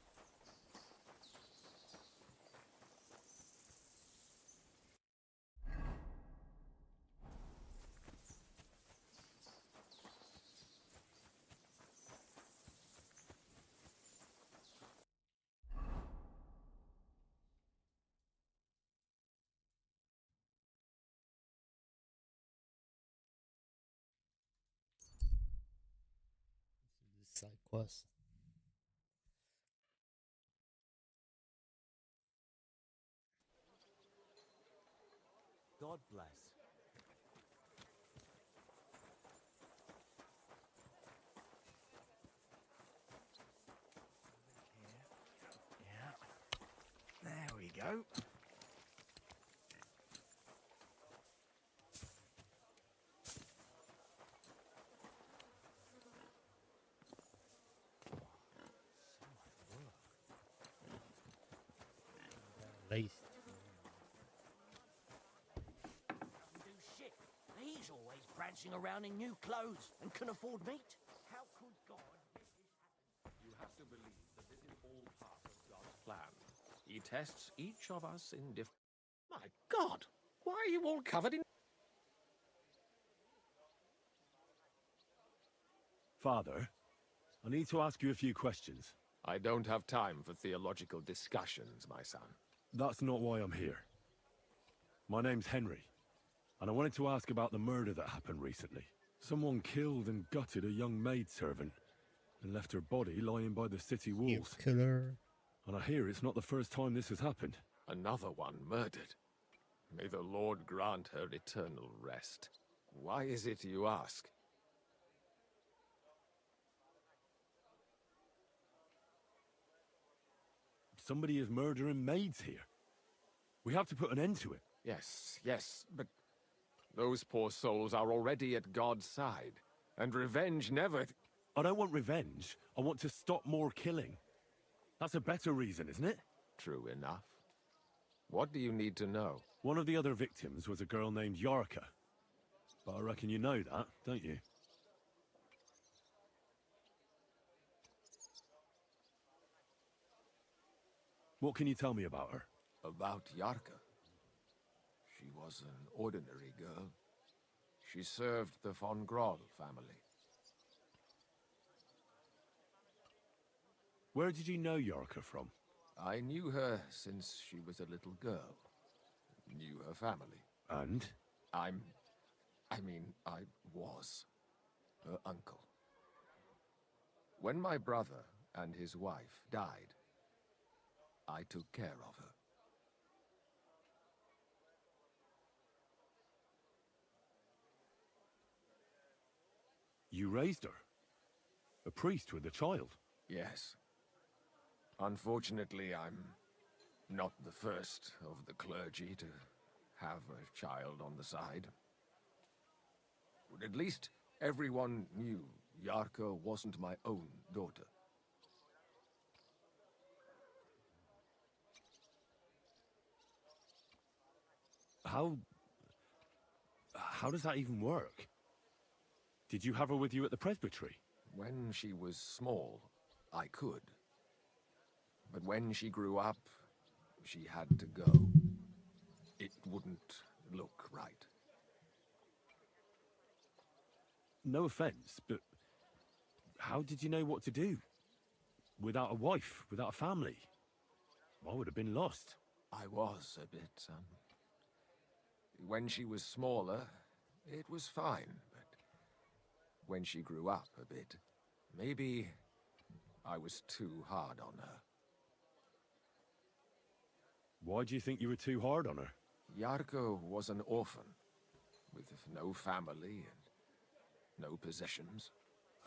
Side quest. God bless. Yeah. There we go. Lace. Do shit. He's always prancing around in new clothes and can afford meat. How could God make this happen? You have to believe that this is all part of God's plan. He tests each of us in different... My God! Why are you all covered in... Father, I need to ask you a few questions. I don't have time for theological discussions, my son. That's not why I'm here. My name's Henry, and I wanted to ask about the murder that happened recently. Someone killed and gutted a young maidservant and left her body lying by the city walls. Killer. And I hear it's not the first time this has happened. Another one murdered. May the Lord grant her eternal rest. Why is it you ask? Somebody is murdering maids here. We have to put an end to it. Yes, yes, but those poor souls are already at God's side, and revenge never... I don't want revenge. I want to stop more killing. That's a better reason, isn't it? True enough. What do you need to know? One of the other victims was a girl named Yarka. But I reckon you know that, don't you? What can you tell me about her? About Yarka. She was an ordinary girl. She served the von Groll family. Where did you know Yarka from? I knew her since she was a little girl. Knew her family. And? I was her uncle. When my brother and his wife died, I took care of her. You raised her? A priest with a child? Yes. Unfortunately, I'm not the first of the clergy to have a child on the side. But at least everyone knew Yarka wasn't my own daughter. How does that even work? Did you have her with you at the presbytery? When she was small, I could. But when she grew up, she had to go. It wouldn't look right. No offense, but how did you know what to do? Without a wife, without a family? I would have been lost. I was a bit, son. When she was smaller, it was fine, but when she grew up a bit, maybe I was too hard on her. Why do you think you were too hard on her? Yarko was an orphan, with no family and no possessions.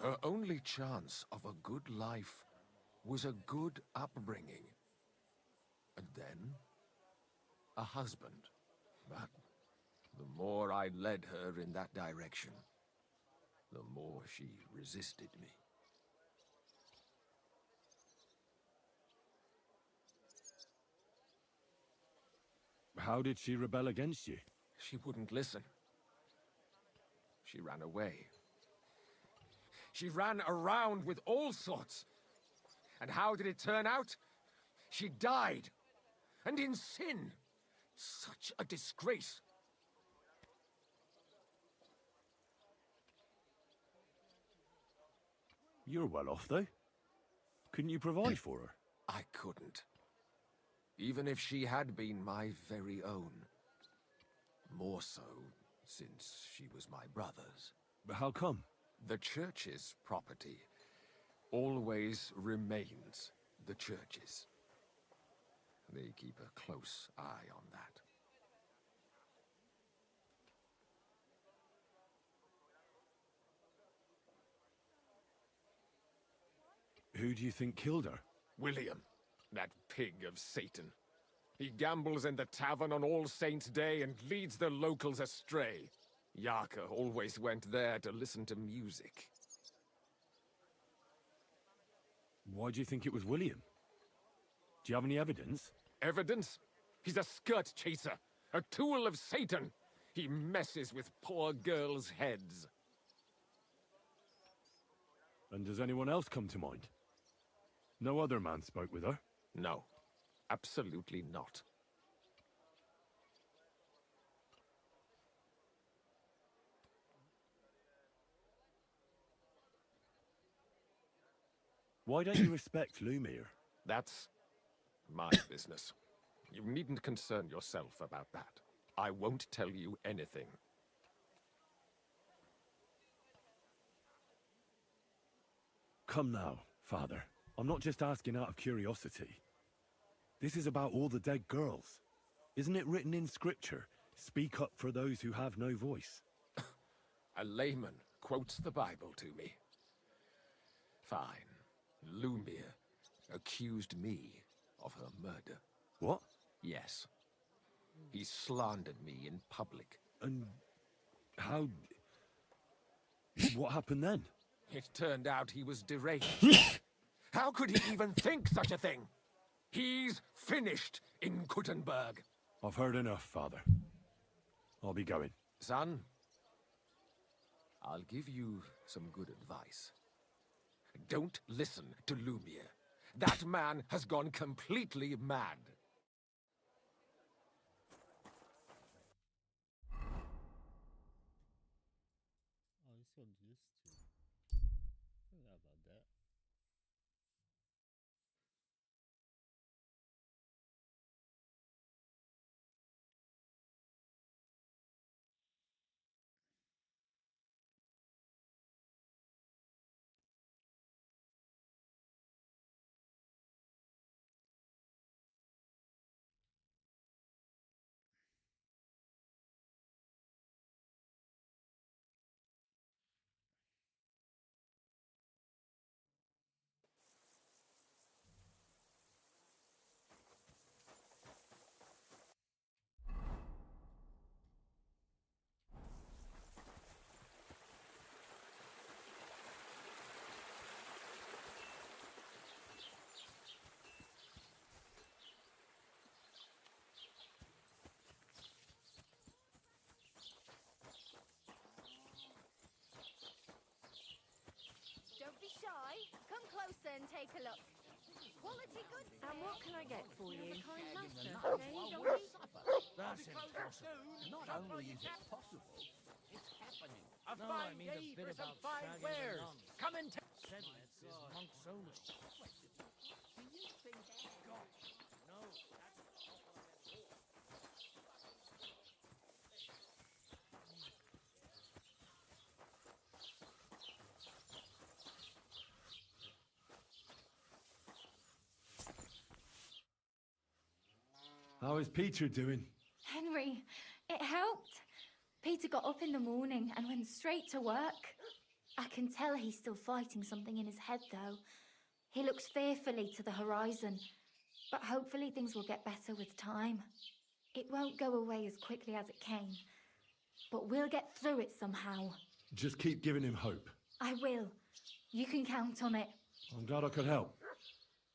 Her only chance of a good life was a good upbringing. And then, a husband. But the more I led her in that direction, the more she resisted me. How did she rebel against you? She wouldn't listen. She ran away. She ran around with all sorts. And how did it turn out? She died. And in sin. Such a disgrace. You're well off, though. Couldn't you provide for her? I couldn't. Even if she had been my very own. More so, since she was my brother's. But how come? The church's property always remains the church's. They keep a close eye on that. Who do you think killed her? William, that pig of Satan. He gambles in the tavern on All Saints' Day and leads the locals astray. Yarka always went there to listen to music. Why do you think it was William? Do you have any evidence? Evidence? He's a skirt chaser, a tool of Satan. He messes with poor girls' heads. And does anyone else come to mind? No other man spoke with her? No, absolutely not. Why don't you respect Lumiere? That's my business. You needn't concern yourself about that. I won't tell you anything. Come now, Father. I'm not just asking out of curiosity. This is about all the dead girls. Isn't it written in Scripture? Speak up for those who have no voice. A layman quotes the Bible to me. Fine. Lumiere accused me of her murder. What? Yes. He slandered me in public. And how... What happened then? It turned out he was deranged. How could he even think such a thing? He's finished in Kuttenberg. I've heard enough, Father. I'll be going. Son, I'll give you some good advice. Don't listen to Lumiere. That man has gone completely mad. Oh, he's on this too. Forgot about that. and take a look. Quality goods. And what can I get for you? You're a kind master. Enough Jane, while don't we we? suffer. That's impossible. Not only is it possible, it's happening. A No, fine I mean the day bit for some about fine shagging wares. the nuns. Come and take. Sedlitz is monks only. Do you think God? No, that's How is Peter doing? Henry, it helped. Peter got up in the morning and went straight to work. I can tell he's still fighting something in his head, though. He looks fearfully to the horizon, but hopefully things will get better with time. It won't go away as quickly as it came, but we'll get through it somehow. Just keep giving him hope. I will. You can count on it. I'm glad I could help.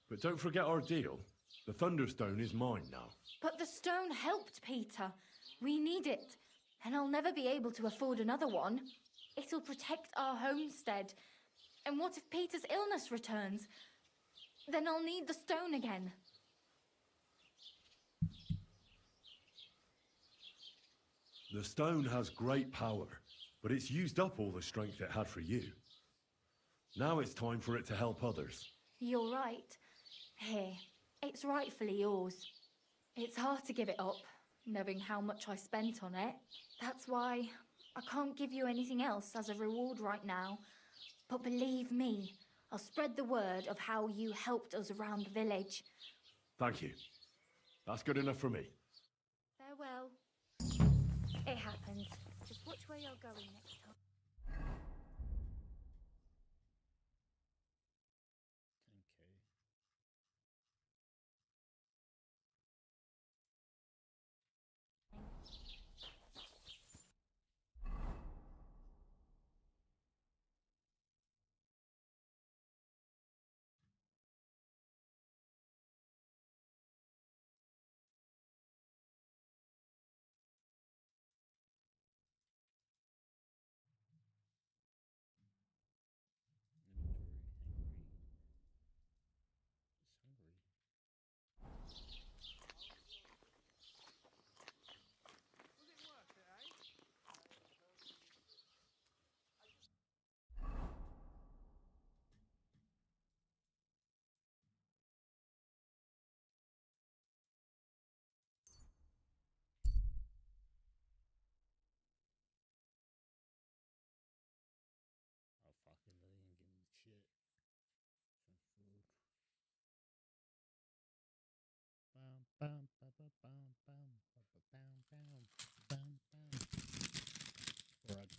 But don't forget our deal. The Thunderstone is mine now. But the stone helped Peter. We need it, and I'll never be able to afford another one. It'll protect our homestead. And what if Peter's illness returns? Then I'll need the stone again. The stone has great power, but it's used up all the strength it had for you. Now it's time for it to help others. You're right. Here, it's rightfully yours. It's hard to give it up, knowing how much I spent on it. That's why I can't give you anything else as a reward right now. But believe me, I'll spread the word of how you helped us around the village. Thank you. That's good enough for me. Farewell. It happened. Just watch where you're going next time. Oh fucking they didn't give me shit. Some food. Bam bam ba ba bam bam ba ba bam bam bam bam. Right.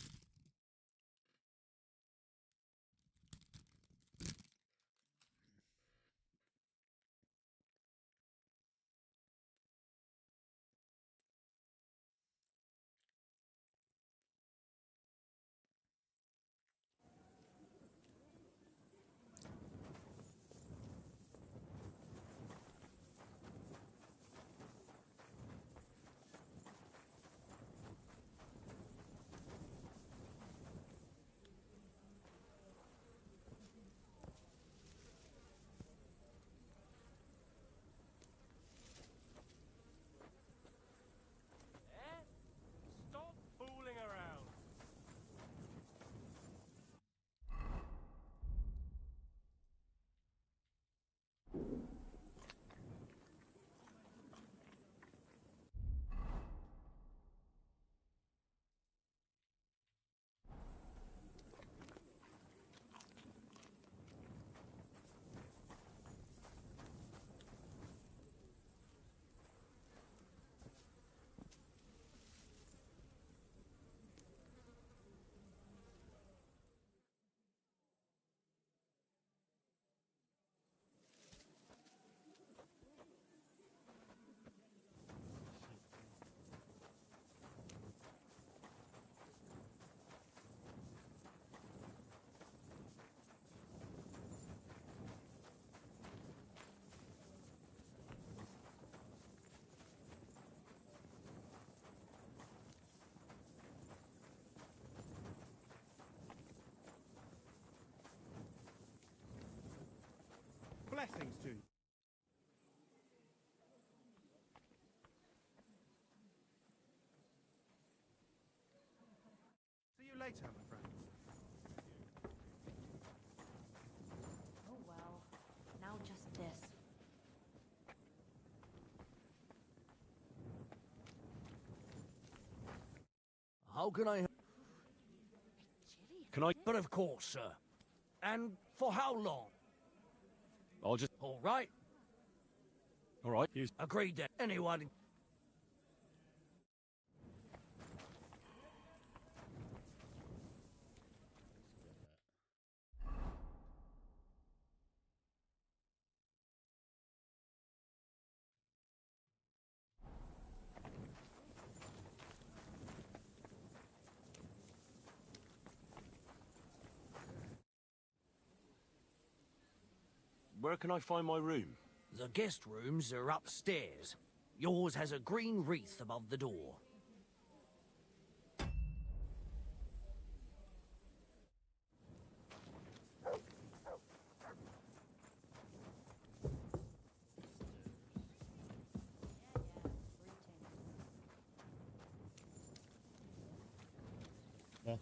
things to you. See you later, my friend. Oh well. Now just this. How can I... Can I... But of course, sir. And for how long? I'll just... All right. All right, you... Agreed then. Anyone... Where can I find my room? The guest rooms are upstairs. Yours has a green wreath above the door. Well.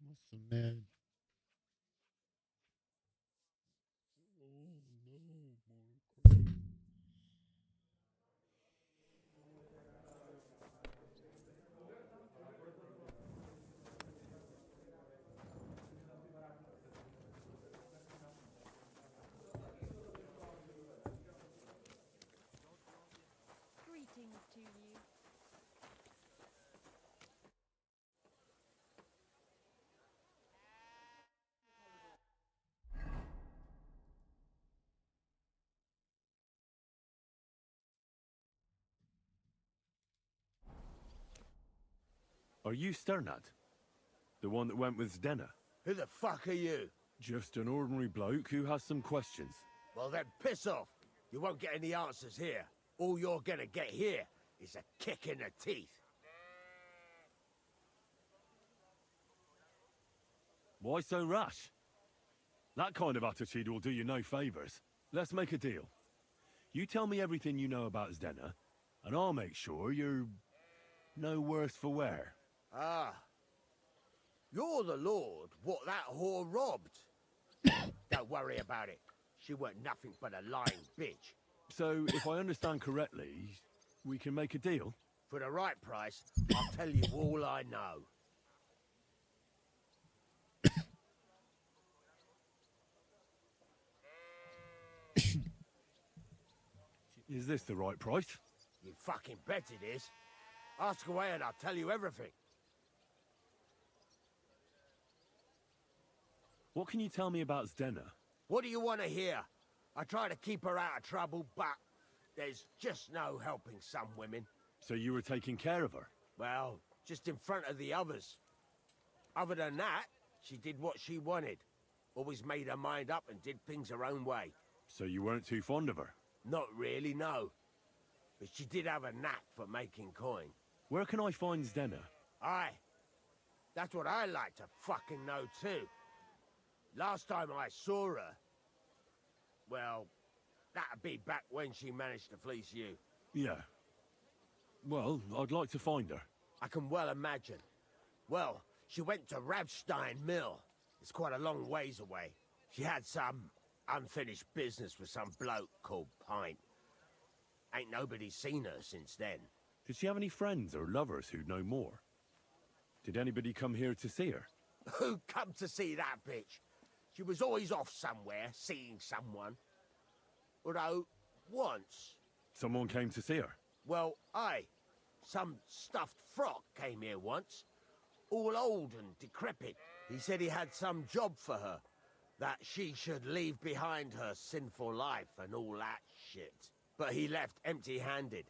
What's the man? Oh no, more crap. Greetings to you. Are you Sternad? The one that went with Zdenna? Who the fuck are you? Just an ordinary bloke who has some questions. Well then, piss off. You won't get any answers here. All you're gonna get here is a kick in the teeth. Why so rash? That kind of attitude will do you no favours. Let's make a deal. You tell me everything you know about Zdenna, and I'll make sure you're no worse for wear. Ah. You're the lord what that whore robbed. Don't worry about it. She weren't nothing but a lying bitch. So, if I understand correctly, we can make a deal? For the right price, I'll tell you all I know. Is this the right price? You fucking bet it is. Ask away and I'll tell you everything. What can you tell me about Zdenna? What do you want to hear? I try to keep her out of trouble, but there's just no helping some women. So you were taking care of her? Well, just in front of the others. Other than that, she did what she wanted. Always made her mind up and did things her own way. So you weren't too fond of her? Not really, no. But she did have a knack for making coin. Where can I find Zdenna? Aye. That's what I like to fucking know too. Last time I saw her... Well, that'd be back when she managed to fleece you. Yeah. Well, I'd like to find her. I can well imagine. Well, she went to Ravstein Mill. It's quite a long ways away. She had some unfinished business with some bloke called Pint. Ain't nobody seen her since then. Did she have any friends or lovers who'd know more? Did anybody come here to see her? Who come to see that bitch? She was always off somewhere, seeing someone. Although, once... Someone came to see her? Well, aye. Some stuffed frock came here once. All old and decrepit. He said he had some job for her. That she should leave behind her sinful life and all that shit. But he left empty-handed.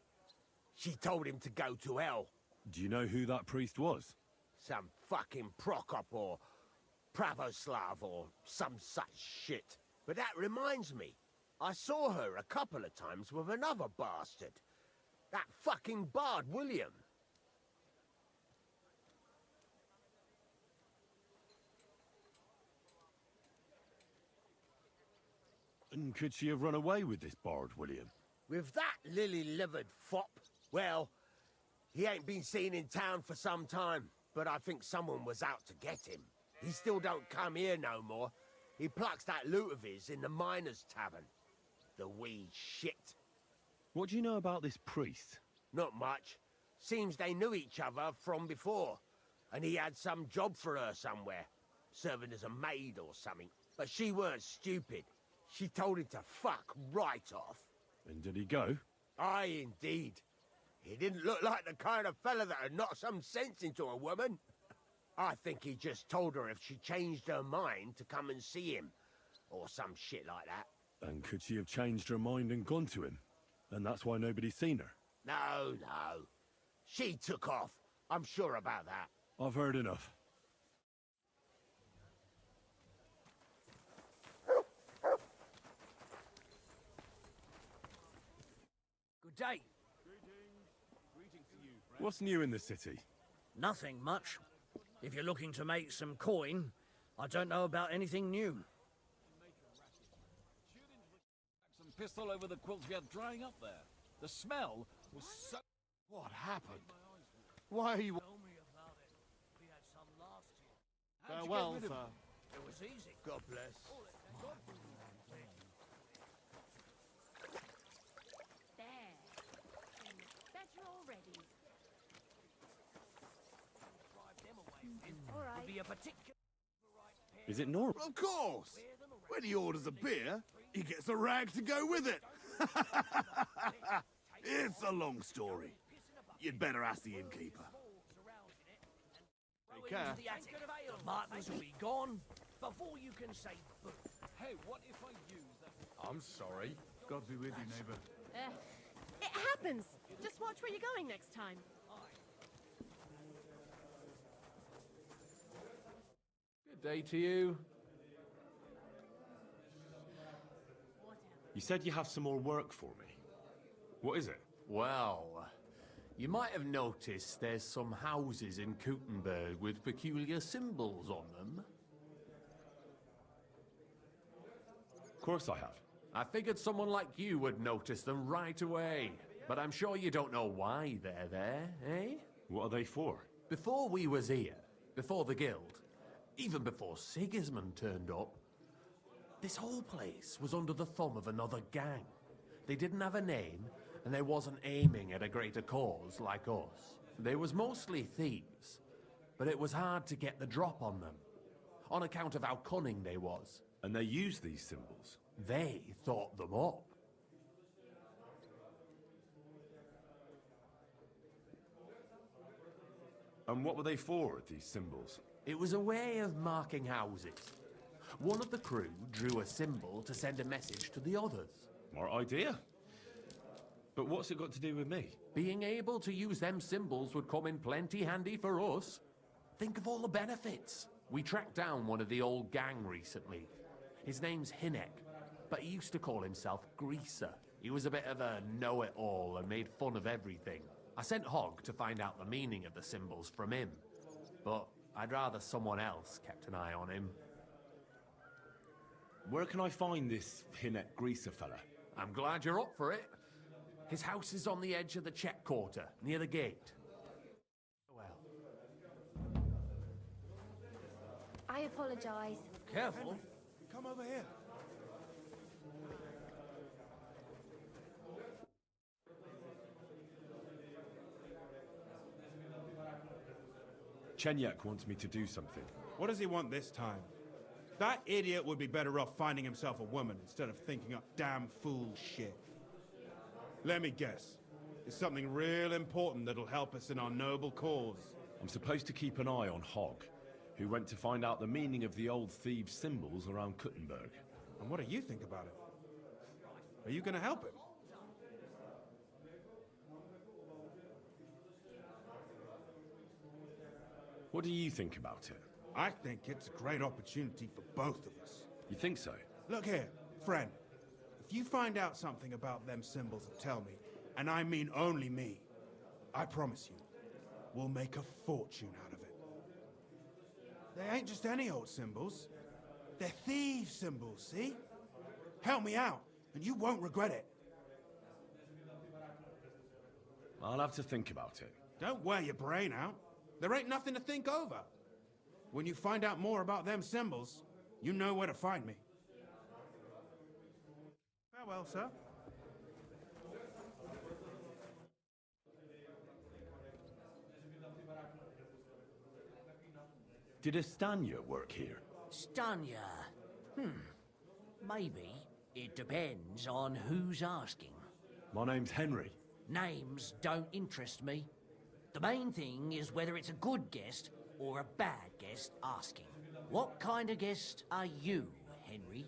She told him to go to hell. Do you know who that priest was? Some fucking Prokop or Pravoslav or some such shit. But that reminds me, I saw her a couple of times with another bastard. That fucking bard, William. And could she have run away with this bard, William? With that lily-livered fop? Well, he ain't been seen in town for some time, but I think someone was out to get him. He still don't come here no more. He plucks that loot of his in the miners' tavern. The wee shit. What do you know about this priest? Not much. Seems they knew each other from before, and he had some job for her somewhere, serving as a maid or something. But she weren't stupid. She told him to fuck right off. And did he go? Aye, indeed. He didn't look like the kind of fella that'd knock some sense into a woman. I think he just told her if she changed her mind to come and see him, or some shit like that. And could she have changed her mind and gone to him? And that's why nobody's seen her? No, no. She took off. I'm sure about that. I've heard enough. Good day. What's new in the city? Nothing much. If you're looking to make some coin, I don't know about anything new. Some pistol over the quilts we had drying up there. The smell was so... What happened? Why are you... Tell me about it. We had some last year. How'd you Farewell, get rid of sir. it? It was easy. God bless. There. Better already. All right. Would be a particular... Is it normal? Of course! When he orders a beer, he gets a rag to go with it. It's a long story. You'd better ask the innkeeper. Take care. The Martins will be gone before you can say boo. Hey, what if I use that? I'm sorry. God be with you, neighbor. It happens. Just watch where you're going next time. Good day to you. You said you have some more work for me. What is it? Well, you might have noticed there's some houses in Kuttenberg with peculiar symbols on them. Of course I have. I figured someone like you would notice them right away. But I'm sure you don't know why they're there, eh? What are they for? Before we was here, before the guild, even before Sigismund turned up, this whole place was under the thumb of another gang. They didn't have a name, and they wasn't aiming at a greater cause like us. They was mostly thieves, but it was hard to get the drop on them, on account of how cunning they was. And they use these symbols? They thought them up. And what were they for, these symbols? It was a way of marking houses. One of the crew drew a symbol to send a message to the others. Smart idea. But what's it got to do with me? Being able to use them symbols would come in plenty handy for us. Think of all the benefits. We tracked down one of the old gang recently. His name's Hinek, but he used to call himself Greaser. He was a bit of a know-it-all and made fun of everything. I sent Hogg to find out the meaning of the symbols from him, but I'd rather someone else kept an eye on him. Where can I find this Hinek Greaser fella? I'm glad you're up for it. His house is on the edge of the check quarter, near the gate. Well. I apologise. Careful. Come over here. Chenyak wants me to do something. What does he want this time? That idiot would be better off finding himself a woman instead of thinking up damn fool shit. Let me guess. It's something real important that'll help us in our noble cause. I'm supposed to keep an eye on Hogg, who went to find out the meaning of the old thieves' symbols around Kuttenberg. And what do you think about it? Are you gonna help him? What do you think about it? I think it's a great opportunity for both of us. You think so? Look here, friend. If you find out something about them symbols and tell me, and I mean only me, I promise you, we'll make a fortune out of it. They ain't just any old symbols. They're thieves' symbols, see? Help me out, and you won't regret it. I'll have to think about it. Don't wear your brain out. There ain't nothing to think over. When you find out more about them symbols, you know where to find me. Farewell, sir. Did Estania work here? Stanya? Maybe. It depends on who's asking. My name's Henry. Names don't interest me. The main thing is whether it's a good guest or a bad guest asking. What kind of guest are you, Henry?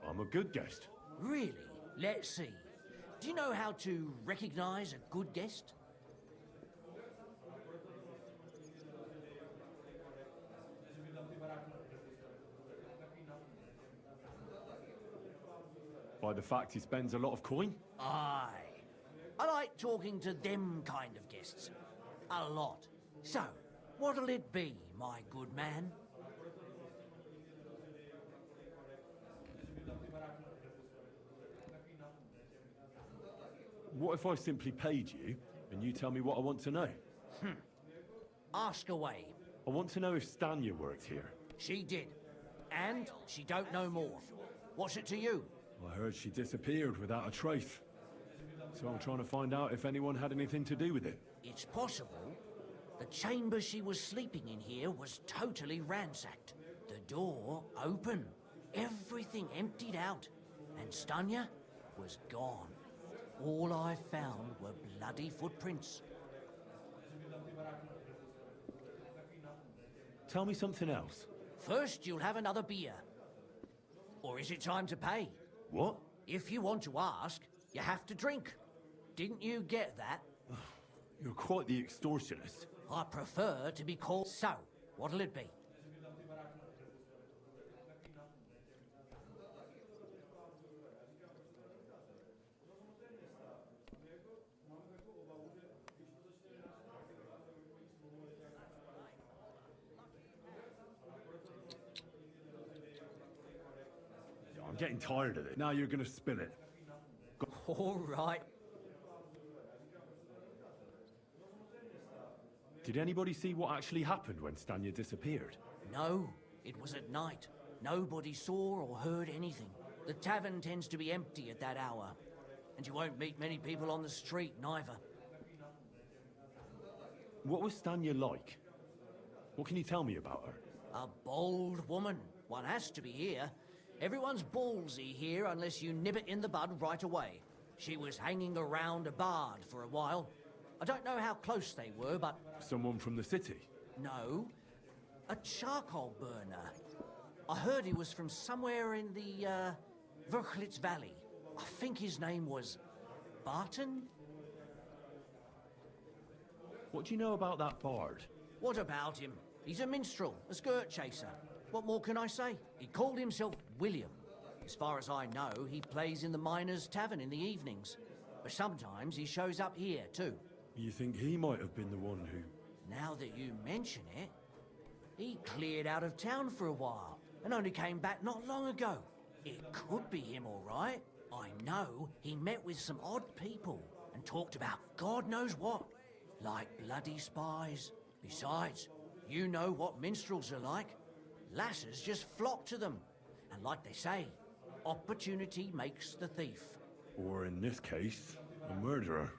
I'm a good guest. Really? Let's see. Do you know how to recognize a good guest? By the fact he spends a lot of coin? Aye. I like talking to them kind of guests. A lot. So, what'll it be, my good man? What if I simply paid you, and you tell me what I want to know? Ask away. I want to know if Stanya worked here. She did. And she don't know more. What's it to you? I heard she disappeared without a trace. So I'm trying to find out if anyone had anything to do with it. It's possible. The chamber she was sleeping in here was totally ransacked. The door open. Everything emptied out. And Stanya was gone. All I found were bloody footprints. Tell me something else. First, you'll have another beer. Or is it time to pay? What? If you want to ask, you have to drink. Didn't you get that? You're quite the extortionist. I prefer to be called... So, what'll it be? I'm getting tired of it. Now you're gonna spill it. All right. Did anybody see what actually happened when Stanya disappeared? No, it was at night. Nobody saw or heard anything. The tavern tends to be empty at that hour. And you won't meet many people on the street, neither. What was Stanya like? What can you tell me about her? A bold woman. One has to be here. Everyone's ballsy here unless you nib it in the bud right away. She was hanging around a bard for a while. I don't know how close they were, but... Someone from the city? No. A charcoal burner. I heard he was from somewhere in the, Verchlitz Valley. I think his name was... Barton? What do you know about that bard? What about him? He's a minstrel, a skirt chaser. What more can I say? He called himself William. As far as I know, he plays in the Miners' Tavern in the evenings. But sometimes he shows up here, too. You think he might have been the one who... Now that you mention it, he cleared out of town for a while and only came back not long ago. It could be him, all right. I know he met with some odd people and talked about God knows what, like bloody spies. Besides, you know what minstrels are like. Lasses just flock to them. And like they say, opportunity makes the thief. Or in this case, a murderer.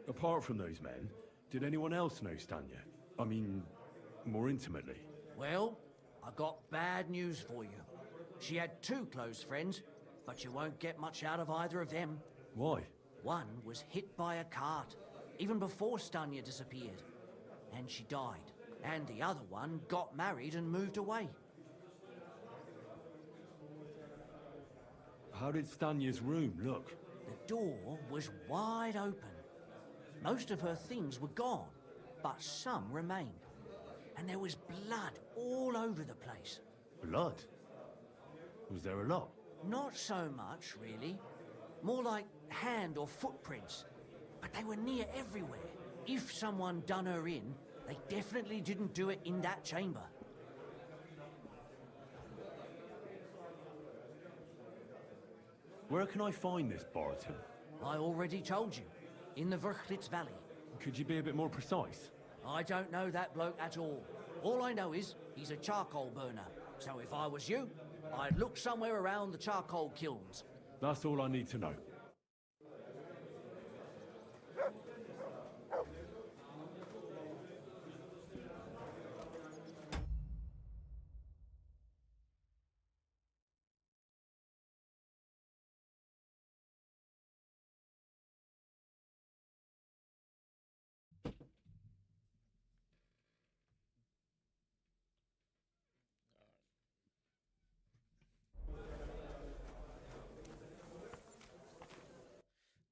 Apart from those men, did anyone else know Stanya? I mean, more intimately. Well, I got bad news for you. She had two close friends, but you won't get much out of either of them. Why? One was hit by a cart, even before Stanya disappeared. And she died. And the other one got married and moved away. How did Stanya's room look? The door was wide open. Most of her things were gone, but some remained. And there was blood all over the place. Blood? Was there a lot? Not so much, really. More like hand or footprints. But they were near everywhere. If someone done her in, they definitely didn't do it in that chamber. Where can I find this Baraton? I already told you. In the Verchlitz Valley. Could you be a bit more precise? I don't know that bloke at all. All I know is he's a charcoal burner. So if I was you, I'd look somewhere around the charcoal kilns. That's all I need to know.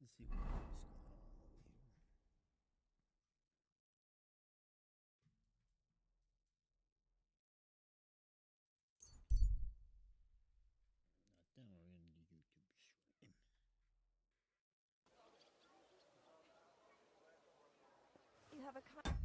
Let's see what else going on over here. Now then we're in the YouTube stream. You have a kind.